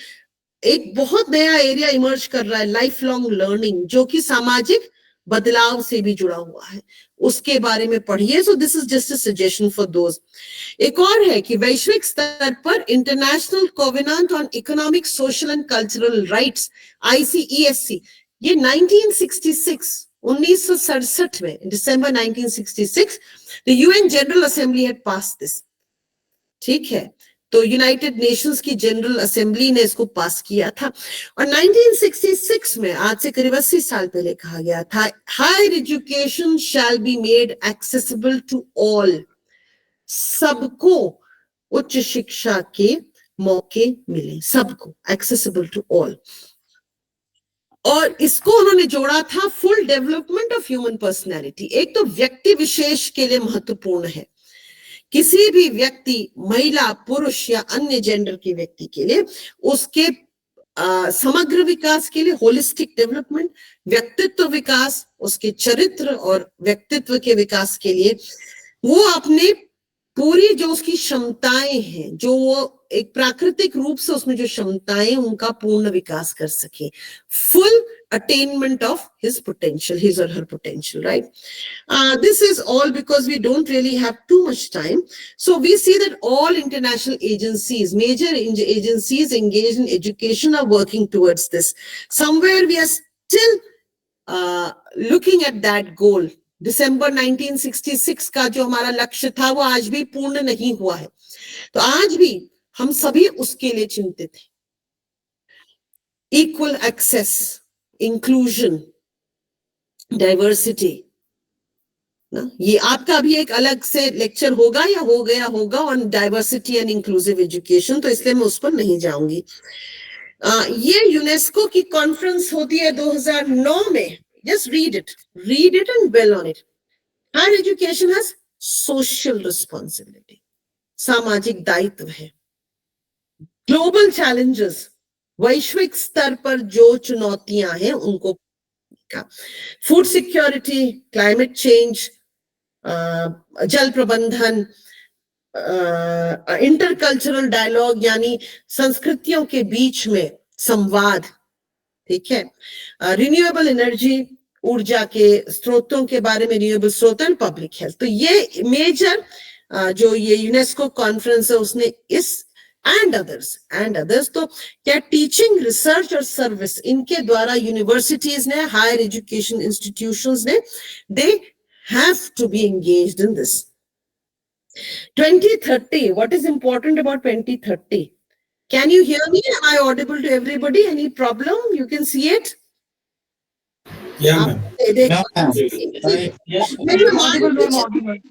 S1: एक बहुत नया एरिया इमर्ज कर रहा है, लाइफ लॉन्ग लर्निंग, जो कि सामाजिक बदलाव से भी जुड़ा हुआ है, उसके बारे में पढ़िए. So this is just a suggestion for those. एक और है कि वैश्विक स्तर पर international covenant on economic, social and cultural rights, ICESC, ये 1967 में, दिसंबर 1966, the UN general assembly had pass this. ठीक है, तो यूनाइटेड नेशंस की जनरल असेंबली ने इसको पास किया था और 1966 में, आज से करीब 80 साल पहले, कहा गया था higher education shall be made accessible to all. सबको उच्च शिक्षा के मौके मिले, सबको, एक्सेसिबल टू ऑल. और इसको उन्होंने जोड़ा था full development of human personality. एक तो व्यक्ति विशेष के लिए महत्वपूर्ण है, किसी भी व्यक्ति, महिला, पुरुष या अन्य जेंडर के व्यक्ति के लिए, उसके समग्र विकास के लिए, होलिस्टिक डेवलपमेंट, व्यक्तित्व विकास, उसके चरित्र और व्यक्तित्व के विकास के लिए वो अपने पूरी जो उसकी क्षमताएं हैं, जो वो एक प्राकृतिक रूप से उसमें जो क्षमताएं, उनका पूर्ण विकास कर सके. Full attainment of his potential, his or her potential, right? This is all because we don't really have too much time. So we see that all international agencies, major agencies engaged in education are working towards this. Somewhere we are still looking at that goal. दिसंबर 1966 का जो हमारा लक्ष्य था वो आज भी पूर्ण नहीं हुआ है. तो आज भी हम सभी उसके लिए चिंतित हैं. Equal access, inclusion, diversity, ना, ये आपका भी एक अलग से लेक्चर होगा या हो गया होगा on diversity and inclusive education, तो इसलिए मैं उस पर नहीं जाऊंगी. ये यूनेस्को की कॉन्फ्रेंस होती है 2009 में. Just read it and dwell on it. Higher education has social responsibility, सामाजिक दायित्व है. ग्लोबल चैलेंजेस, वैश्विक स्तर पर जो चुनौतियां हैं उनको, फूड सिक्योरिटी, क्लाइमेट चेंज, जल प्रबंधन, इंटरकल्चरल डायलॉग यानी संस्कृतियों के बीच में संवाद, ठीक है, रिन्यूएबल एनर्जी, ऊर्जा के स्रोतों के बारे में, रिन्यूएबल स्रोत एंड पब्लिक हेल्थ. तो ये मेजर जो ये यूनेस्को कॉन्फ्रेंस है उसने इस एंड अदर्स तो क्या टीचिंग, रिसर्च और सर्विस, इनके द्वारा यूनिवर्सिटीज ने, हायर एजुकेशन इंस्टीट्यूशंस ने, they have to be engaged in this. 2030, what is important about 2030? Can you hear me? Am I audible to everybody? Any problem? You can see it?
S3: Yeah, ma'am.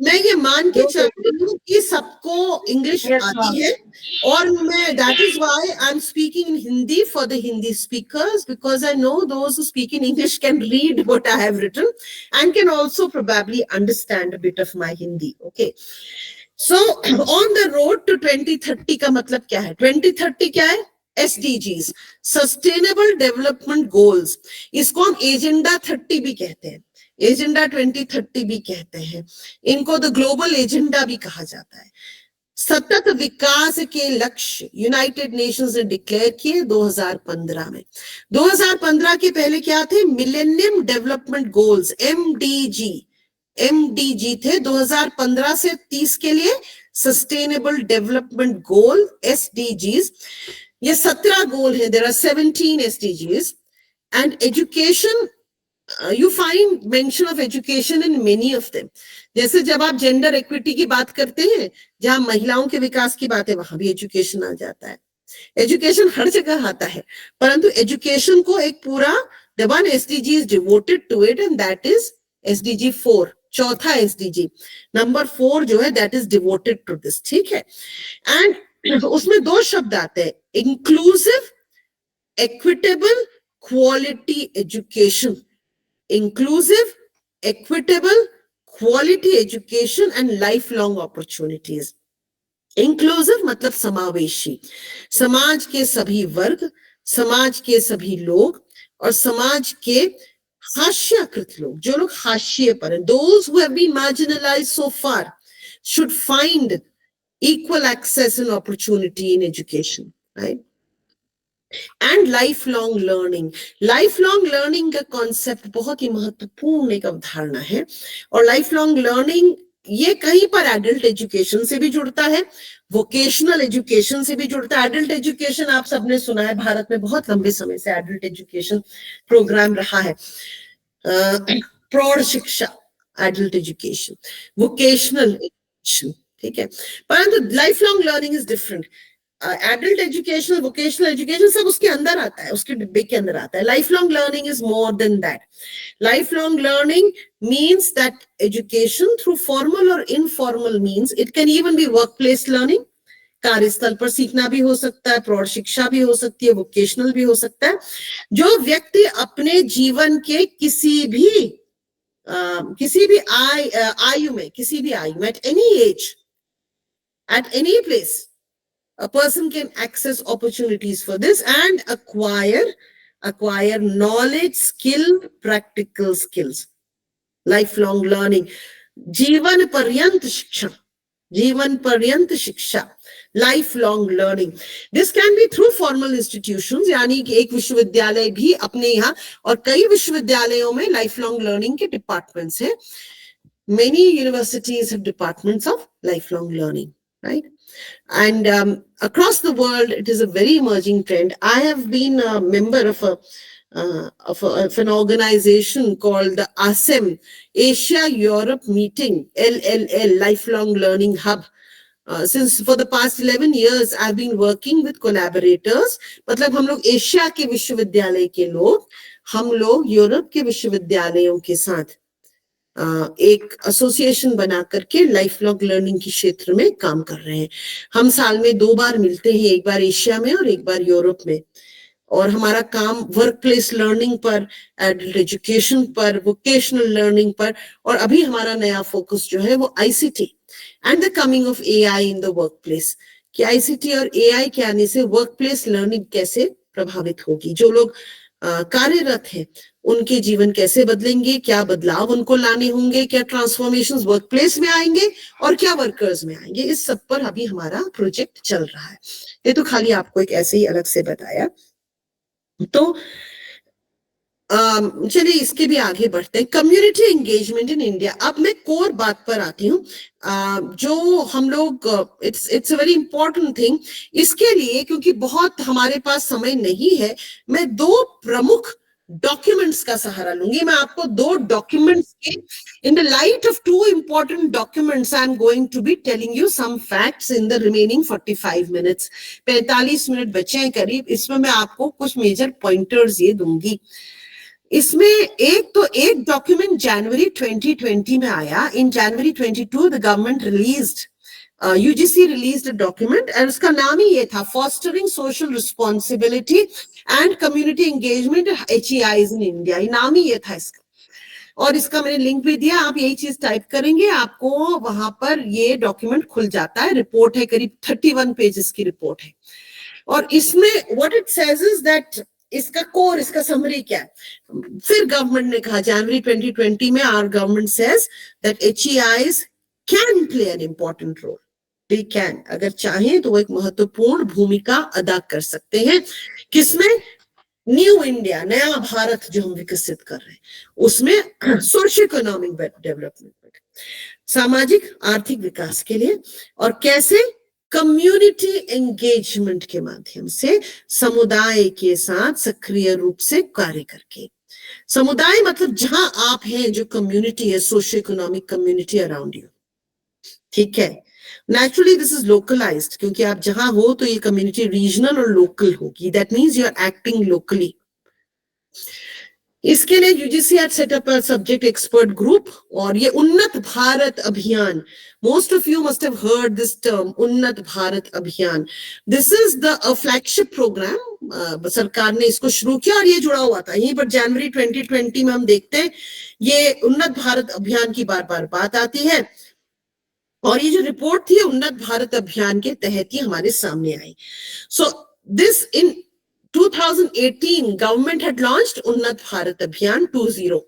S1: मैं ये मान के चल रही हूँ कि सबको इंग्लिश आती है और मैं, that is why I'm speaking in Hindi for the Hindi speakers, because I know those who speak in English can read what I have written and can also probably understand a bit of my Hindi. Okay. So on the road to 2030 का मतलब क्या है? 2030 क्या है? SDGs, sustainable development goals. इसको हम agenda 30 भी कहते हैं, एजेंडा 2030 भी कहते हैं, इनको द ग्लोबल एजेंडा भी कहा जाता है. सतत विकास के लक्ष्य यूनाइटेड नेशंस ने डिक्लेयर किए 2015 में. 2015 के पहले क्या थे? मिलेनियम डेवलपमेंट गोल्स, MDG थे. 2015 से 30 के लिए सस्टेनेबल डेवलपमेंट गोल, SDGs. ये 17 गोल है. There are 17 SDGs and education, you find mention of education in many of them. जैसे जब आप जेंडर इक्विटी की बात करते हैं, जहां महिलाओं के विकास की बात है, वहां भी एजुकेशन आ जाता है. एजुकेशन हर जगह आता है, परंतु एजुकेशन को एक पूरा, the one SDG is devoted to it and that is SDG 4, चौथा SDG, नंबर 4 जो है that is devoted to this, ठीक है। एंड उसमें 2 शब्द आते हैं, inclusive, equitable, quality education. Inclusive, equitable, quality education and lifelong opportunities. Inclusive मतलब समावेशी, समाज के सभी वर्ग, समाज के सभी लोग और समाज के हाशियाकृत लोग, जो लोग हाशिए पर हैं, those who have been marginalized so far should find equal access and opportunity in education, right? And life long learning, life long learning का कॉन्सेप्ट बहुत ही महत्वपूर्ण एक अवधारणा है। और लाइफ लॉन्ग लर्निंग ये कहीं पर एडल्ट एजुकेशन से भी जुड़ता है, वोकेशनल एजुकेशन से भी जुड़ता है। एडल्ट एजुकेशन आप सबने सुना है, भारत में बहुत लंबे समय से एडल्ट एजुकेशन प्रोग्राम रहा है, प्रौढ़ शिक्षा, एडल्ट एजुकेशन, वोकेशनल एजुकेशन, ठीक है। परंतु life long learning is different. Adult education, vocational education सब उसके अंदर आता है, उसके डिब्बे के अंदर आता है। Life long learning is more than that. Life long learning means that education through formal और informal means, it can even be work place learning, कार्यस्थल पर सीखना भी हो सकता है, प्रौढ़ शिक्षा भी हो सकती है, वोकेशनल भी हो सकता है। जो व्यक्ति अपने जीवन के किसी भी आयु में, at any age, at any place, a person can access opportunities for this and acquire knowledge, skill, practical skills. Lifelong learning, जीवन पर्यंत शिक्षा, lifelong learning. This can be through formal institutions, यानी कि एक विश्वविद्यालय भी अपने यहाँ, और कई विश्वविद्यालयों में lifelong learning के departments हैं. Many universities have departments of lifelong learning, right? And across the world, it is a very emerging trend. I have been a member of an organization called the ASEM, Asia Europe Meeting, LLL, Lifelong Learning Hub. Since for the past 11 years, I've been working with collaborators. मतलब हम लोग Asia के विश्वविद्यालय के लोग, हम लोग Europe के विश्वविद्यालयों के साथ एक एसोसिएशन बना करके लाइफ लॉन्ग लर्निंग के क्षेत्र में काम कर रहे हैं। हम साल में 2 बार मिलते हैं, एक बार एशिया में और एक बार यूरोप में। और हमारा काम वर्क प्लेस लर्निंग पर, एडल्ट एजुकेशन पर, वोकेशनल लर्निंग पर, और अभी हमारा नया फोकस जो है वो ICT and the coming of AI in the work place, कि आईसीटी और एआई के आने से वर्क प्लेस लर्निंग कैसे प्रभावित होगी, जो लोग कार्यरत हैं उनके जीवन कैसे बदलेंगे, क्या बदलाव उनको लाने होंगे, क्या ट्रांसफॉर्मेशंस वर्क प्लेस में आएंगे और क्या वर्कर्स में आएंगे, इस सब पर अभी हमारा प्रोजेक्ट चल रहा है। ये तो खाली आपको एक ऐसे ही अलग से बताया। तो चलिए इसके भी आगे बढ़ते हैं। Community engagement in India. अब मैं कोर बात पर आती हूँ, जो हम लोग, it's a very important thing. इसके लिए क्योंकि बहुत हमारे पास समय नहीं है, मैं 2 प्रमुख डॉक्यूमेंट्स का सहारा लूंगी। मैं आपको 2 डॉक्यूमेंट्स के, in the light of 2 important documents, I am going to be telling you some facts in the remaining 45 minutes. 45 minute बचे हैं करीब, इसमें मैं आपको कुछ मेजर पॉइंटर्स ये दूंगी। इसमें एक डॉक्यूमेंट जनवरी 2020 में आया। इन जनवरी 22 the government released, UGC released a document, और उसका नाम ही ये था, fostering social responsibility and community engagement HEIs in India. ये नाम ही ये था इसका, और इसका मैंने लिंक भी दिया। आप यही चीज टाइप करेंगे, आपको वहां पर ये डॉक्यूमेंट खुल जाता है। रिपोर्ट है, करीब 31 पेजेस की रिपोर्ट है। और इसमें what it says is that, इसका कोर, इसका समरी क्या है। फिर गवर्नमेंट ने कहा जनवरी 2020 में, our government says that HEIs can play an important role. They can, अगर चाहें तो वो एक महत्वपूर्ण भूमिका अदा कर सकते हैं। किसमें? न्यू इंडिया, नया भारत जो हम विकसित कर रहे हैं, उसमें सोशल इकोनॉमिक डेवलपमेंट, सामाजिक आर्थिक विकास के लिए। और कैसे? कम्युनिटी एंगेजमेंट के माध्यम से, समुदाय के साथ सक्रिय रूप से कार्य करके। समुदाय मतलब जहां आप हैं, जो कम्युनिटी है, social economic community around you, ठीक है। नेचुरली दिस इज लोकलाइज्ड, क्योंकि आप जहां हो तो ये कम्युनिटी रीजनल और लोकल होगी। That means you are acting locally. इसके लिए UGC had set up a subject expert group और ये उन्नत भारत अभियान, most of you must have heard this term, उन्नत भारत अभियान. This is the flagship program. सरकार ने इसको शुरू किया और ये जुड़ा हुआ था यहीं पर जनवरी 2020 में हम देखते हैं ये उन्नत भारत अभियान की बार बार बात आती है और ये जो रिपोर्ट थी उन्नत भारत अभियान के तहत ही हमारे सामने आई. So this in 2018 government had launched उन्नत भारत अभियान 2.0.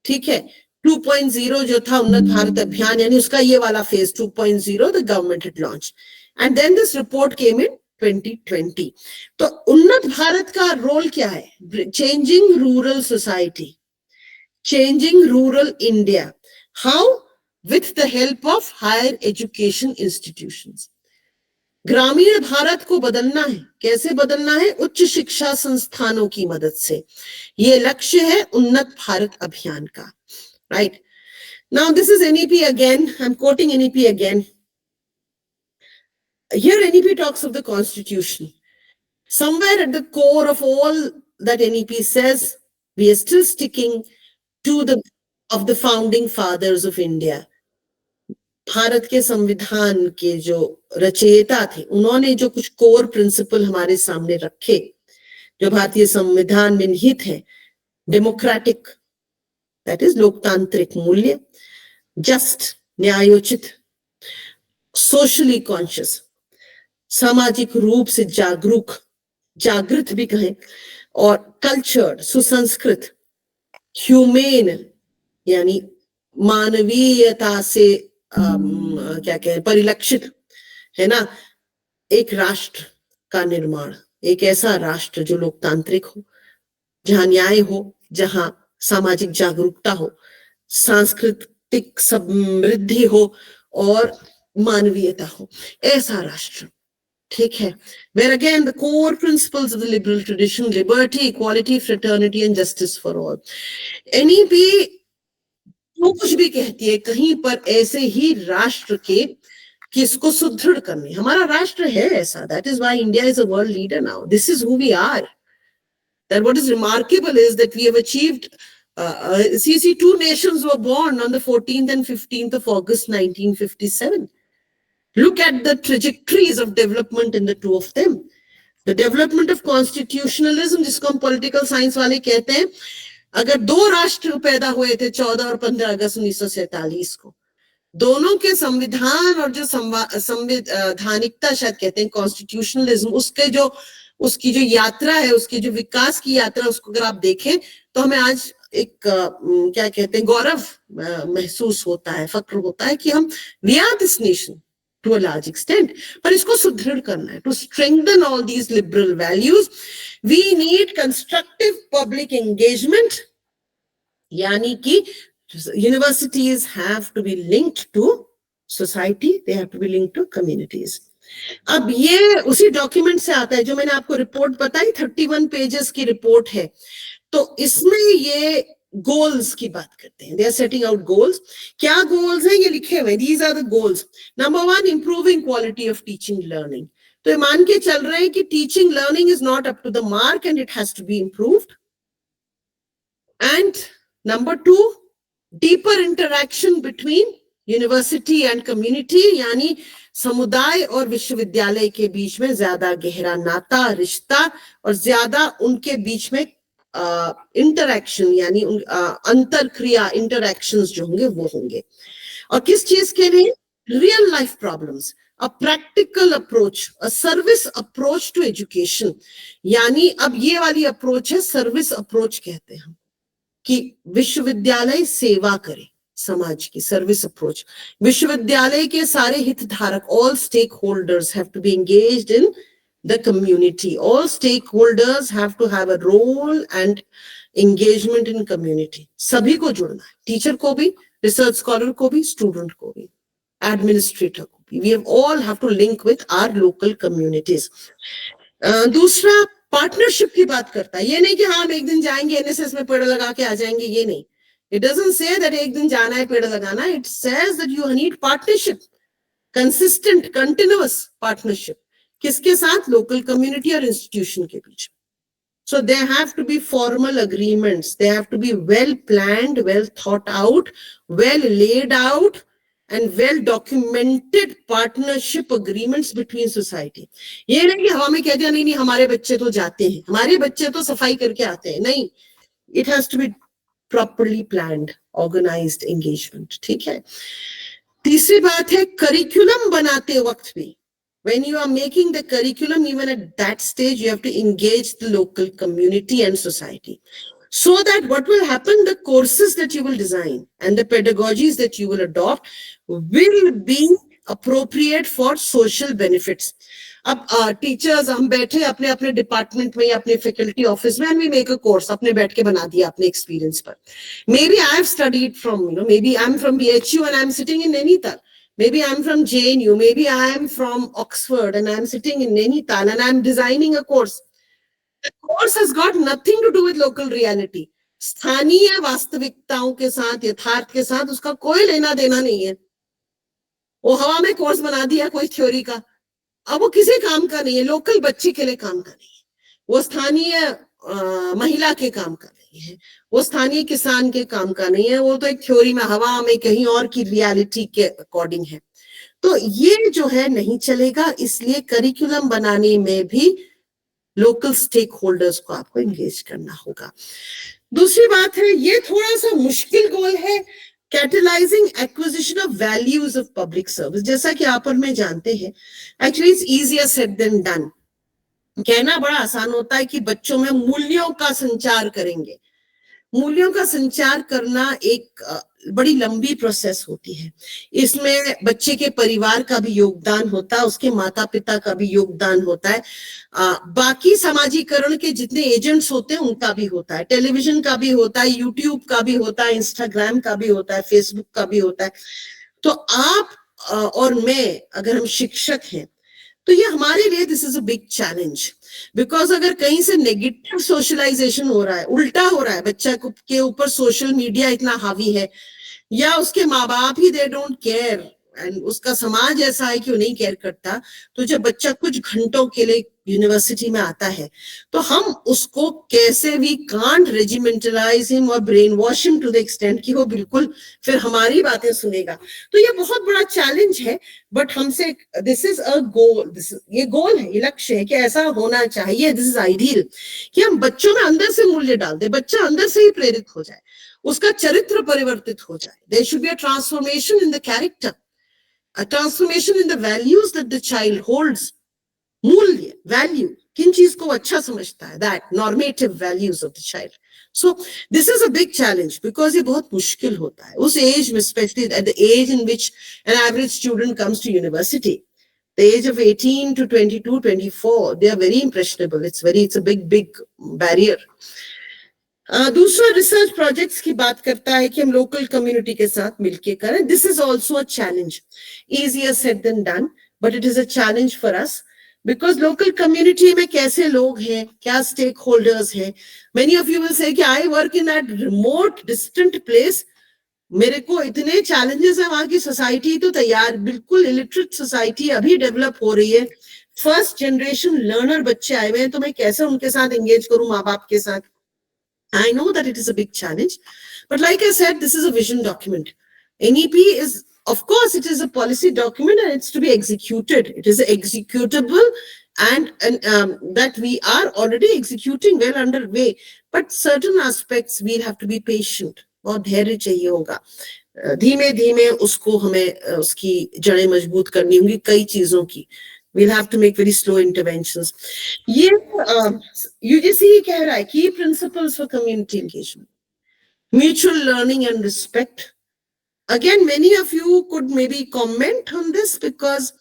S1: ठीक है, 2.0 जो था उन्नत भारत अभियान यानी उसका ये वाला phase 2.0 the government had launched and then this report came in 2020. तो उन्नत भारत का रोल क्या है? Changing rural society, changing rural India. How? With the help of higher education institutions. ग्रामीण भारत को बदलना है. कैसे बदलना है? उच्च शिक्षा संस्थानों की मदद से. ये लक्ष्य है उन्नत भारत अभियान का. Right? Now this is NEP again. I'm quoting NEP again. Here NEP talks of the constitution. Somewhere at the core of all that NEP says, we are still sticking to the founding fathers of India. Bharat के संविधान के जो रचयिता थे उन्होंने जो कुछ core principle हमारे सामने रखे जो भारतीय संविधान में निहित है. डेमोक्रेटिक, दैट इज लोकतांत्रिक मूल्य, जस्ट न्यायोचित, सोशली कॉन्शियस, सामाजिक रूप से जागृत भी कहें, और कल्चर्ड, सुसंस्कृत, ह्यूमेन यानी मानवीयता से क्या कहें परिलक्षित है ना, एक राष्ट्र का निर्माण, एक ऐसा राष्ट्र जो लोकतांत्रिक हो, जहां न्याय हो, जहां सामाजिक जागरूकता हो, सांस्कृतिक समृद्धि हो और मानवीयता हो, ऐसा राष्ट्र. ठीक है, where again the core principles of the liberal tradition, liberty, equality, fraternity and justice for all. NEP वो कुछ भी कहती है कहीं पर ऐसे ही राष्ट्र के किसको सुदृढ़ करने. हमारा राष्ट्र है ऐसा. That is why India is a world leader now. This is who we are. That what is remarkable is that we have achieved. See, two nations were born on the 14th and 15th of August 1957. Look at the trajectories of development in the two of them. The development of constitutionalism, जिसको हम political science वाले कहते हैं, अगर दो राष्ट्र पैदा हुए थे 14 और 15 अगस्त 1947 को, दोनों के संविधान और जो संवैधानिकता शायद कहते हैं कॉन्स्टिट्यूशनलिज्म, उसकी जो यात्रा है, उसकी जो विकास की यात्रा, उसको अगर आप देखें तो हमें आज एक क्या कहते हैं गौरव महसूस होता है, फक्र होता है कि हम we are this nation to a large extent. पर इसको सुदृढ़ करना है. To strengthen all these liberal values, we need constructive public engagement. यानी कि universities have to be linked to society, they have to be linked to communities. अब ये उसी डॉक्यूमेंट से आता है जो मैंने आपको रिपोर्ट बताई, 31 पेजेस की रिपोर्ट है. तो इसमें ये गोल्स की बात करते हैं. They are setting out goals. क्या गोल्स हैं ये लिखे हुए. These are the goals. Number 1, improving quality of teaching learning. तो ये मान के चल रहे हैं कि teaching learning is not up to the mark and it has to be improved. And number 2, deeper interaction between university and community, यानी समुदाय और विश्वविद्यालय के बीच में ज्यादा गहरा नाता, रिश्ता और ज्यादा उनके बीच में इंटरैक्शन यानी अंतर क्रिया, इंटरैक्शंस जो होंगे वो होंगे. और किस चीज के लिए? Real life problems, a practical approach, a service approach to education. यानी अब ये वाली अप्रोच है सर्विस अप्रोच कहते हैं हम, कि विश्वविद्यालय सेवा करे समाज की. Service approach. विश्वविद्यालय के सारे हितधारक, all stakeholders have to be engaged in the community. All stakeholders have to have a role and engagement in community. सभी को जुड़ना है. टीचर को भी, रिसर्च स्कॉलर को भी, स्टूडेंट को भी, एडमिनिस्ट्रेटर को भी. We all have to link with our local communities. दूसरा पार्टनरशिप की बात करता है. ये नहीं कि हाँ हम एक दिन जाएंगे एनएसएस में पेड़ लगा के आ जाएंगे, ये नहीं. It doesn't say that एक दिन जाना है पेड़ लगाना. It says that you need partnership, consistent, continuous partnership. किसके साथ? लोकल कम्युनिटी और इंस्टीट्यूशन के बीच. So there have to be formal agreements. They have to be well planned, well thought out, well laid out, and well documented partnership agreements between society. ये नहीं कि हवा में कह दिया नहीं नहीं हमारे बच्चे तो जाते हैं, हमारे बच्चे तो सफाई करके आते हैं, नहीं. It has to be properly planned, organized engagement. ठीक है. तीसरी बात है करिकुलम बनाते वक्त भी. When you are making the curriculum, even at that stage, you have to engage the local community and society. So that what will happen, the courses that you will design and the pedagogies that you will adopt will be appropriate for social benefits. अब teachers हम बैठे अपने अपने department में या अपने faculty office में and we make a course, अपने बैठ के बना दिया अपने एक्सपीरियंस पर. Maybe I have studied from maybe I am from BHU and I am sitting in Nainital. Maybe I'm from JNU, maybe I am from Oxford and I'm sitting in Nainital and I'm designing a course. The course has got nothing to do with local reality. स्थानीय वास्तविकताओं के साथ, यथार्थ के साथ उसका कोई लेना देना नहीं है. वो हवा में कोर्स बना दिया कोई थ्योरी का, अब वो किसी काम का नहीं है, लोकल बच्चे के लिए काम का नहीं है, वो स्थानीय महिला के काम का नहीं है, वो स्थानीय किसान के काम का नहीं है, वो तो एक थ्योरी में हवा में कहीं और की रियलिटी के अकॉर्डिंग है. तो ये जो है नहीं चलेगा, इसलिए करिकुलम बनाने में भी लोकल स्टेक होल्डर्स को आपको एंगेज करना होगा. दूसरी बात है, ये थोड़ा सा मुश्किल गोल है, catalysing acquisition of values of public service. जैसा कि आप और मैं जानते हैं, actually it's easier said than done. कहना बड़ा आसान होता है कि बच्चों में मूल्यों का संचार करेंगे. मूल्यों का संचार करना एक बड़ी लंबी प्रोसेस होती है. इसमें बच्चे के परिवार का भी योगदान होता है, उसके माता पिता का भी योगदान होता है, बाकी समाजीकरण के जितने एजेंट्स होते हैं उनका भी होता है, टेलीविजन का भी होता है, यूट्यूब का भी होता है, इंस्टाग्राम का भी होता है, फेसबुक का भी होता है. तो आप और मैं अगर हम शिक्षक हैं तो ये हमारे लिए this is a big challenge. Because अगर कहीं से नेगेटिव सोशलाइजेशन हो रहा है, उल्टा हो रहा है, बच्चा के ऊपर सोशल मीडिया इतना हावी है, या उसके माँ बाप ही दे डोंट केयर एंड उसका समाज ऐसा है कि वो नहीं केयर करता, तो जब बच्चा कुछ घंटों के लिए यूनिवर्सिटी में आता है तो हम उसको कैसे भी कांट रेजिमेंटलाइज हिम और brainwash him to the extent कि वो बिल्कुल फिर हमारी बातें सुनेगा. तो ये बहुत बड़ा चैलेंज है. बट हमसे दिस इज अ गोल, ये गोल है, ये लक्ष्य है कि ऐसा होना चाहिए, दिस इज आइडियल कि हम बच्चों में अंदर से मूल्य डाल दे, बच्चा अंदर से ही प्रेरित हो जाए, उसका चरित्र परिवर्तित हो जाए. There should be a transformation in the character, a transformation in the values that the child holds. मूल्य, वैल्यू, किन चीज को अच्छा समझता है, that normative values of the child. So this is a big challenge because ये बहुत मुश्किल होता है उस एज में, especially at the age in which an average student comes to university. The age of 18 to 22, 24, they are very impressionable. It's a big barrier. दूसरा research projects की बात करता है कि हम लोकल कम्युनिटी के साथ मिलके करें. This is also a challenge, easier said than done, but it is a challenge for us because local community में कैसे लोग हैं, क्या स्टेक होल्डर्स हैं. Many of you will say कि I work in that remote distant place, मेरे को इतने challenges हैं, वहां की सोसाइटी तो तैयार, बिल्कुल इलिटरेट सोसाइटी अभी डेवलप हो रही है, फर्स्ट जनरेशन लर्नर बच्चे आए हुए हैं, तो मैं कैसे उनके साथ एंगेज करूं, माँ बाप के साथ. I know that it is a big challenge, but like I said, this is a vision document. NEP is, of course, it is a policy document and it's to be executed. It is executable and that we are already executing, well underway. But certain aspects we'll have to be patient. बहुत धैर्य चाहिए होगा. धीमे धीमे उसको हमें उसकी जड़ें मजबूत करनी होंगी कई चीजों की. We'll have to make very slow interventions. ये UGC कह रहा है key principles for community engagement, mutual learning and respect. Again, many of you could maybe comment on this because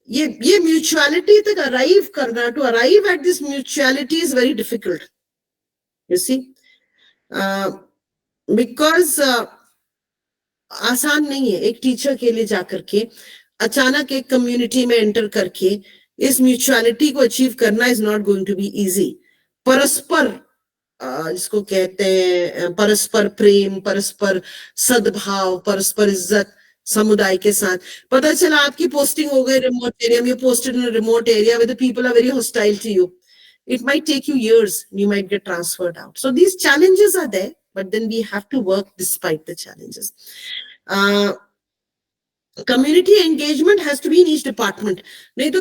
S1: ये mutuality तक arrive करना, to arrive at this mutuality is very difficult. You see, because आसान नहीं है एक teacher के लिए जाकर के अचानक एक कम्युनिटी में एंटर करके इस म्यूचुअलिटी को अचीव करना is not going to be easy. परस्पर जिसको कहते हैं परस्पर प्रेम, परस्पर सद्भाव, परस्पर इज्जत समुदाय के साथ. पता चला आपकी पोस्टिंग हो गई रिमोट एरिया में, posted in remote area with the people are very hostile to you. it might take you years. You might get transferred out. So these challenges are there, but then we have to work despite the challenges. Community engagement has to be in each department.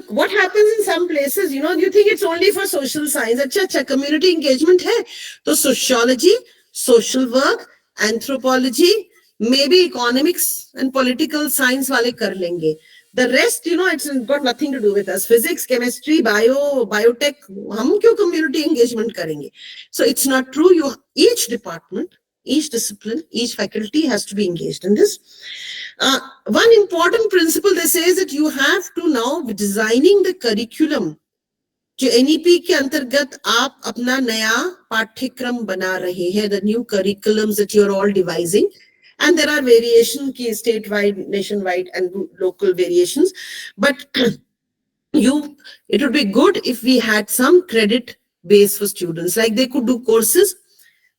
S1: What happens in some places, you think it's only for social science. Acha, community engagement hai. So sociology, social work, anthropology, maybe economics and political science wale kar lenge. The rest, it's got nothing to do with us. Physics, chemistry, biotech, hum kyun community engagement karenge? So it's not true. Each department, each discipline, each faculty has to be engaged in this. One important principle they say is that you have to now be designing the curriculum. जो NEP के अंतर्गत आप अपना नया पाठ्यक्रम बना रहे हैं, the new curriculums that you're all devising, and there are variation की statewide, nationwide, and local variations. But it would be good if we had some credit base for students, like they could do courses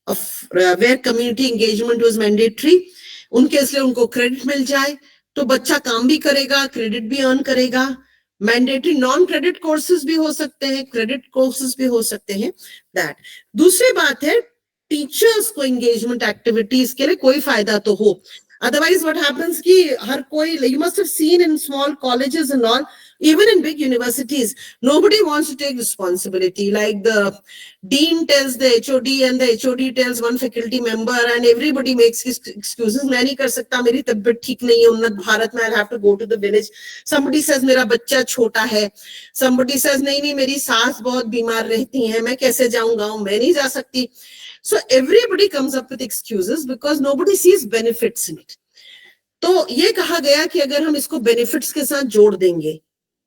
S1: of where community engagement was mandatory. उनके इसलिए उनको credit मिल जाए तो बच्चा काम भी करेगा, क्रेडिट भी अर्न करेगा. मैंडेटरी नॉन क्रेडिट कोर्सेज भी हो सकते हैं, क्रेडिट कोर्सेज भी हो सकते हैं. दैट. दूसरी बात है, टीचर्स को एंगेजमेंट एक्टिविटीज के लिए कोई फायदा तो हो. Otherwise, what happens ki har koi, you must have seen in small colleges and all, even in big universities, nobody wants to take responsibility. Like the dean tells the HOD and the HOD tells one faculty member and everybody makes excuses. Main nahi kar sakta, meri tabiat theek nahi hai, Unnat Bharat mein I'll have to go to the village. Somebody says mera bachcha chota hai. Somebody says nahi, meri saas bahut bimar rehti hai, main kaise jaun gaon, main nahi ja sakti. So everybody comes up with excuses because nobody sees benefits in it. तो ये कहा गया कि अगर हम इसको benefits के साथ जोड़ देंगे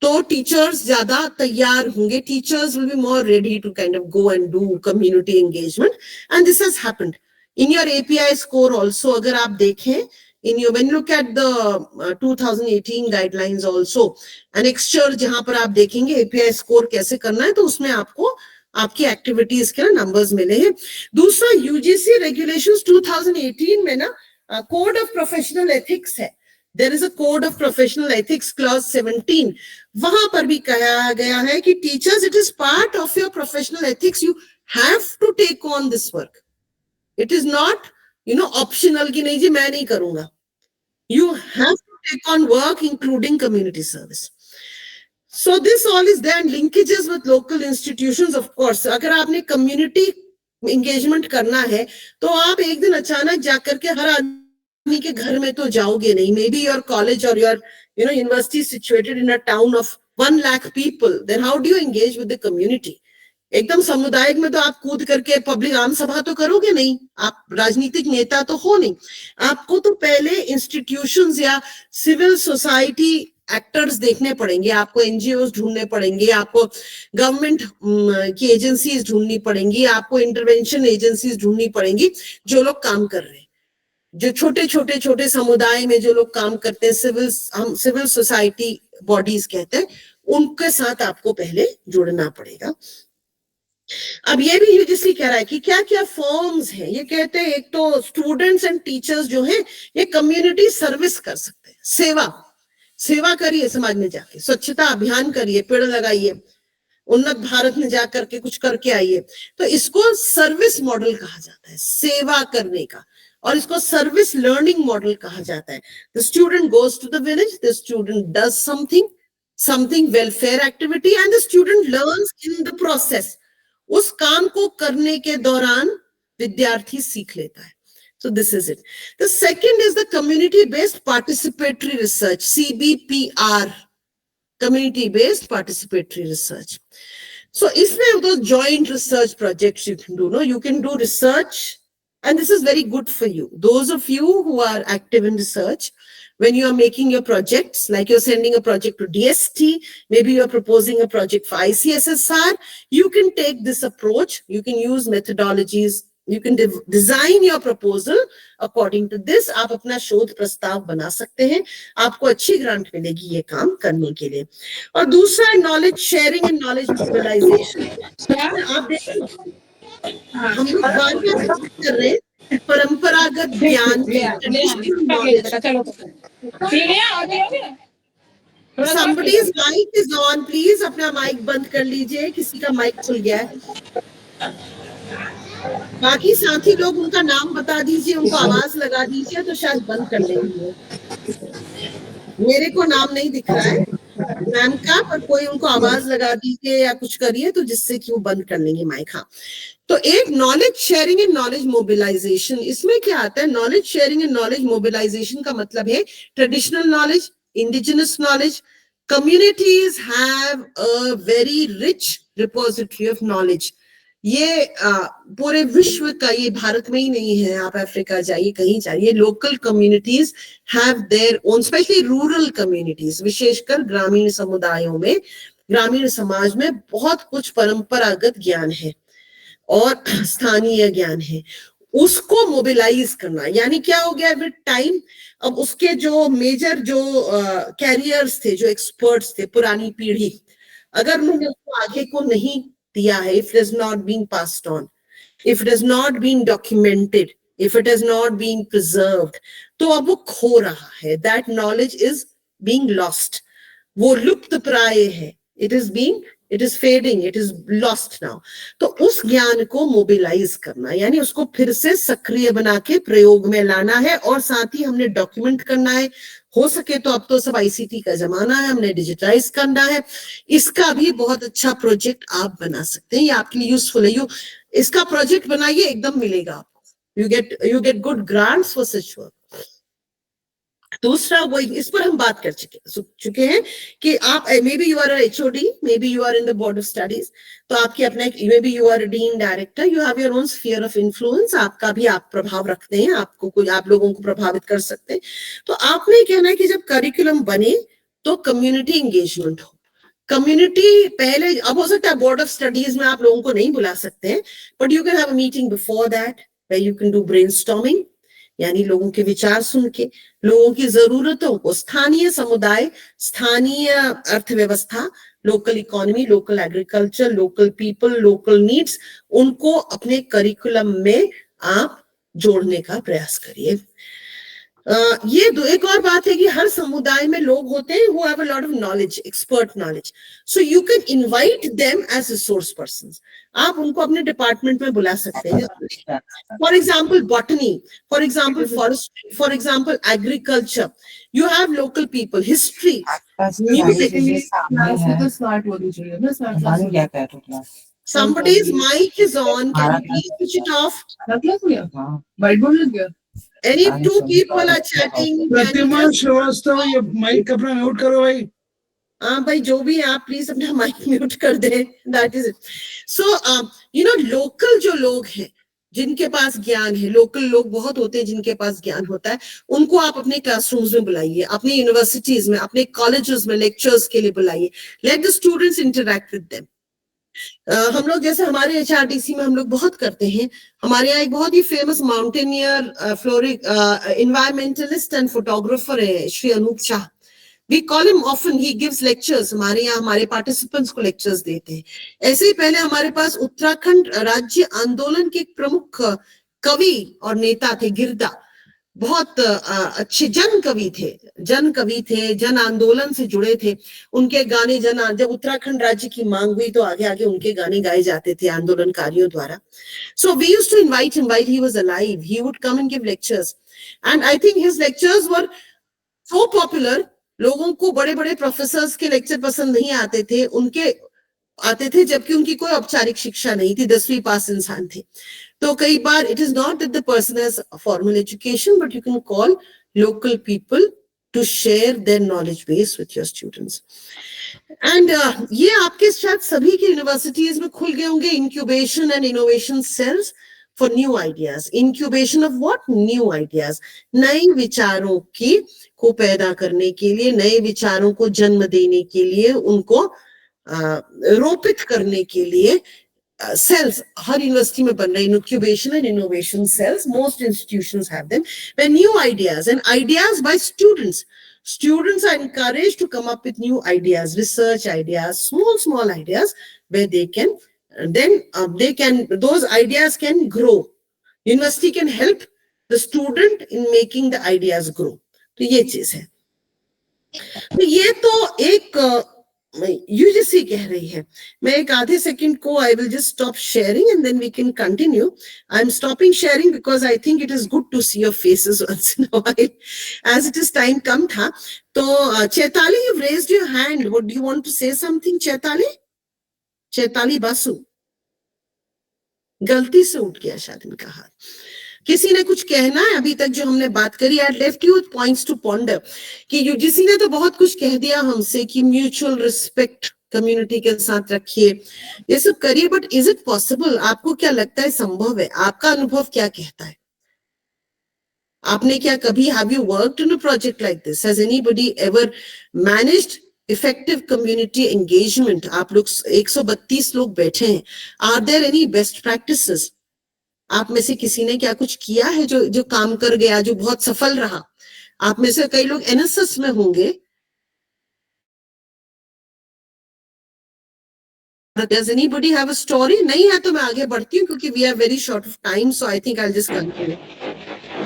S1: तो teachers ज्यादा तैयार होंगे. Teachers will be more ready to kind of go and do community engagement, and this has happened. In your API score also, अगर आप देखें, when you look at the 2018 guidelines also, annexure जहां पर आप देखेंगे API score कैसे करना है, तो उसमें आपको आपकी एक्टिविटीज के नंबर्स मिले हैं. दूसरा, यूजीसी रेगुलेशंस 2018 में ना कोड ऑफ प्रोफेशनल एथिक्स है. There is a code of professional ethics clause 17. वहां पर भी कहा गया है कि teachers, it is part of your professional ethics, you have to take on this work. It is not optional कि नहीं जी मैं नहीं करूंगा. You have to take on work including community service. So this all is there, and linkages with local institutions, of course. अगर आपने community engagement करना है तो आप एक दिन अचानक जाकर के हर आदमी के घर में तो जाओगे नहीं. Maybe your college or your university is situated in a town of 1 lakh people. Then how do you engage with the community? एकदम सामुदायिक में तो आप कूद करके पब्लिक आम सभा तो करोगे नहीं. आप राजनीतिक नेता तो हो नहीं. आपको तो पहले इंस्टीट्यूशंस या सिविल सोसाइटी एक्टर्स देखने पड़ेंगे, आपको एनजीओ ढूंढने पड़ेंगे, आपको गवर्नमेंट की एजेंसीज ढूंढनी पड़ेंगी, आपको इंटरवेंशन एजेंसीज ढूंढनी पड़ेंगी जो लोग काम कर रहे हैं, जो छोटे समुदाय में जो लोग काम करते हैं, हम सिविल सोसाइटी बॉडीज कहते हैं, उनके साथ आपको पहले जुड़ना पड़ेगा. अब ये भी यूजीसी कह रहा है कि क्या क्या फॉर्म्स हैं. ये कहते हैं एक तो स्टूडेंट्स एंड टीचर्स जो हैं ये कम्युनिटी सर्विस कर सकते हैं. सेवा करिए, समाज में जाके स्वच्छता अभियान करिए, पेड़ लगाइए, उन्नत भारत में जाकर के कुछ करके आइए. तो इसको सर्विस मॉडल कहा जाता है, सेवा करने का, और इसको सर्विस लर्निंग मॉडल कहा जाता है. The student goes to the village, the student does something welfare activity, and the student learns in the process. उस काम को करने के दौरान विद्यार्थी सीख लेता है. So this is it. The second is the community-based participatory research, CBPR, community-based participatory research. So इसमें those joint research projects you can do. You can do research, and this is very good for you. Those of you who are active in research, when you are making your projects, like you're sending a project to DST, maybe you're proposing a project for ICSSR, you can take this approach. You can use methodologies. You can design your proposal according to this. आप अपना शोध प्रस्ताव बना सकते हैं. आपको अच्छी grant मिलेगी ये काम करने के लिए. और दूसरा, knowledge sharing and knowledge mobilisation. आप देखिए हम लोग बात कर रहे हैं परंपरागत ज्ञान, traditional knowledge. Somebody's mic is on. Please अपना mic बंद कर लीजिए. किसी का mic खुल गया है. बाकी साथी लोग उनका नाम बता दीजिए, उनको आवाज लगा दीजिए तो शायद बंद कर देंगे. मेरे को नाम नहीं दिख रहा है मैम का, पर कोई उनको आवाज लगा दीजिए या कुछ करिए तो जिससे कि वो बंद कर लेंगे माइक. हाँ, तो एक knowledge sharing and knowledge mobilisation, इसमें क्या आता है? Knowledge sharing and knowledge mobilisation का मतलब है traditional knowledge, indigenous knowledge. Communities have a very rich repository of knowledge. ये पूरे विश्व का, ये भारत में ही नहीं है, आप अफ्रीका जाइए, कहीं जाइए, local communities have their own, specially rural communities, विशेषकर ग्रामीण समुदायों में, ग्रामीण समाज में बहुत कुछ परंपरागत ज्ञान है और स्थानीय ज्ञान है. उसको मोबिलाइज करना, यानी क्या हो गया विद टाइम, अब उसके जो मेजर जो कैरियर्स थे, जो एक्सपर्ट्स थे, पुरानी पीढ़ी, अगर उन्होंने उसको आगे को नहीं दिया है, if it has not been passed on, if it has not been documented, if it has not been preserved, तो अब वो खो रहा है. That knowledge is being lost. वो लुप्त प्राय है. It is fading, it is lost now. तो उस ज्ञान को मोबिलाइज करना, यानी उसको फिर से सक्रिय बना के प्रयोग में लाना है, और साथ ही हमने डॉक्यूमेंट करना है. हो सके तो अब तो सब आईसीटी का जमाना है, हमने डिजिटाइज करना है. इसका भी बहुत अच्छा प्रोजेक्ट आप बना सकते हैं, ये आपके लिए यूजफुल है. इसका प्रोजेक्ट बनाइए, एकदम मिलेगा आपको. You get good grants for such work. दूसरा वो, इस पर हम बात कर चुके हैं कि आप maybe you are HOD, maybe you are in the board of studies, तो आपकी अपना एक, maybe you are dean director, you have your own sphere of influence, आपका भी आप प्रभाव रखते हैं, आपको कोई, आप लोगों को प्रभावित कर सकते हैं. तो आपने कहना है कि जब करिकुलम बने तो कम्युनिटी एंगेजमेंट हो. कम्युनिटी पहले, अब हो सकता है बोर्ड ऑफ स्टडीज में आप लोगों को नहीं बुला सकते हैं, but you can have a meeting before that where you can do brainstorming, यानी लोगों के विचार सुन के, लोगों की जरूरतों को, स्थानीय समुदाय, स्थानीय अर्थव्यवस्था, local economy, local agriculture, local people, local needs, उनको अपने करिकुलम में आप जोड़ने का प्रयास करिए. ये एक और बात है कि हर समुदाय में लोग होते हैं who have a lot of knowledge, expert knowledge, so you can invite them as resource persons. आप उनको अपने डिपार्टमेंट में बुला सकते हैं. For example, botany, for example, forestry, for example, agriculture. You have local people, history, music. Somebody's mic is on. Can you please switch it off? Any two people are chatting.
S3: प्रतिमा श्रीवास्तव, ये mic अपना mute करो भाई.
S1: हाँ भाई, जो भी है आप प्लीज अपना माइक म्यूट कर दें. That is it. So local जो लोग हैं जिनके पास ज्ञान है, लोकल लोग बहुत होते हैं जिनके पास ज्ञान होता है, उनको आप अपने क्लासरूम्स में बुलाइए, अपनी यूनिवर्सिटीज में, अपने कॉलेजेस में लेक्चर्स के लिए बुलाइए. Let the students interact with them. हम लोग जैसे हमारे HRDC में हम लोग बहुत करते हैं. हमारे यहाँ एक बहुत ही फेमस माउंटेनियर, फ्लोरिक एनवायरमेंटलिस्ट एंड फोटोग्राफर है, Shri Anoop Shah. We call him often, he gives lectures. हमारे यहाँ हमारे पार्टिसिपेंट्स को लेक्चर्स देते हैं. ऐसे ही पहले हमारे पास उत्तराखंड राज्य आंदोलन के एक प्रमुख कवि और नेता थे, गिरदा. बहुत अच्छे जन कवि थे, जन आंदोलन से जुड़े थे. उनके गाने जब उत्तराखंड राज्य की मांग हुई तो आगे आगे उनके गाने गाए जाते थे आंदोलनकारियों द्वारा. So we used to invite him while he was alive. He would come and give lectures, and I think his lectures were so popular. लोगों को बड़े बड़े प्रोफेसर्स के लेक्चर पसंद नहीं आते थे, उनके आते थे, जबकि उनकी कोई औपचारिक शिक्षा नहीं थी, 10वीं पास इंसान थे. तो कई बार it is not that the person has formal education, but you can call local people to share their knowledge base with your students. And ये आपके शायद सभी की यूनिवर्सिटीज में खुल गए होंगे incubation and innovation cells for new ideas. Incubation of what? New ideas. नए विचारों को पैदा करने के लिए, नए विचारों को जन्म देने के लिए, उनको रोपित करने के लिए cells हर यूनिवर्सिटी में बन रहे हैं. incubation and innovation cells, most institutions have them, where new ideas and ideas by students are encouraged to come up with new ideas, research ideas, small ideas, where they can those ideas can grow. University can help the student in making the ideas grow. तो ये चीज है. तो ये तो एक UGC कह रही है. मैं एक आधे सेकंड को I will just stop sharing and then we can continue. I am stopping sharing because I think it is good to see your faces once in a while as it is time कम था. तो Chaitali, you've raised your hand. Would you want to say something, Chaitali? Chaitali Basu गलती से उठ गया शायद इनका हाथ. किसी ने कुछ कहना है अभी तक जो हमने बात करी? I left you with points to ponder कि यूजीसी ने तो बहुत कुछ कह दिया हमसे कि म्यूचुअल रिस्पेक्ट कम्युनिटी के साथ रखिए, ये सब करिए, बट इज इट पॉसिबल? आपको क्या लगता है संभव है? आपका अनुभव क्या कहता है? आपने क्या कभी have you worked in a project like this? Has anybody ever managed effective community engagement? आप लोग 132 लोग बैठे हैं. Are there any best practices? आप में से किसी ने क्या कुछ किया है जो जो काम कर गया, जो बहुत सफल रहा? आप में से कई लोग एनएसएस में होंगे. Does anybody have a story? नहीं है तो मैं आगे बढ़ती हूँ क्योंकि we are very short of time, so I think I'll just continue.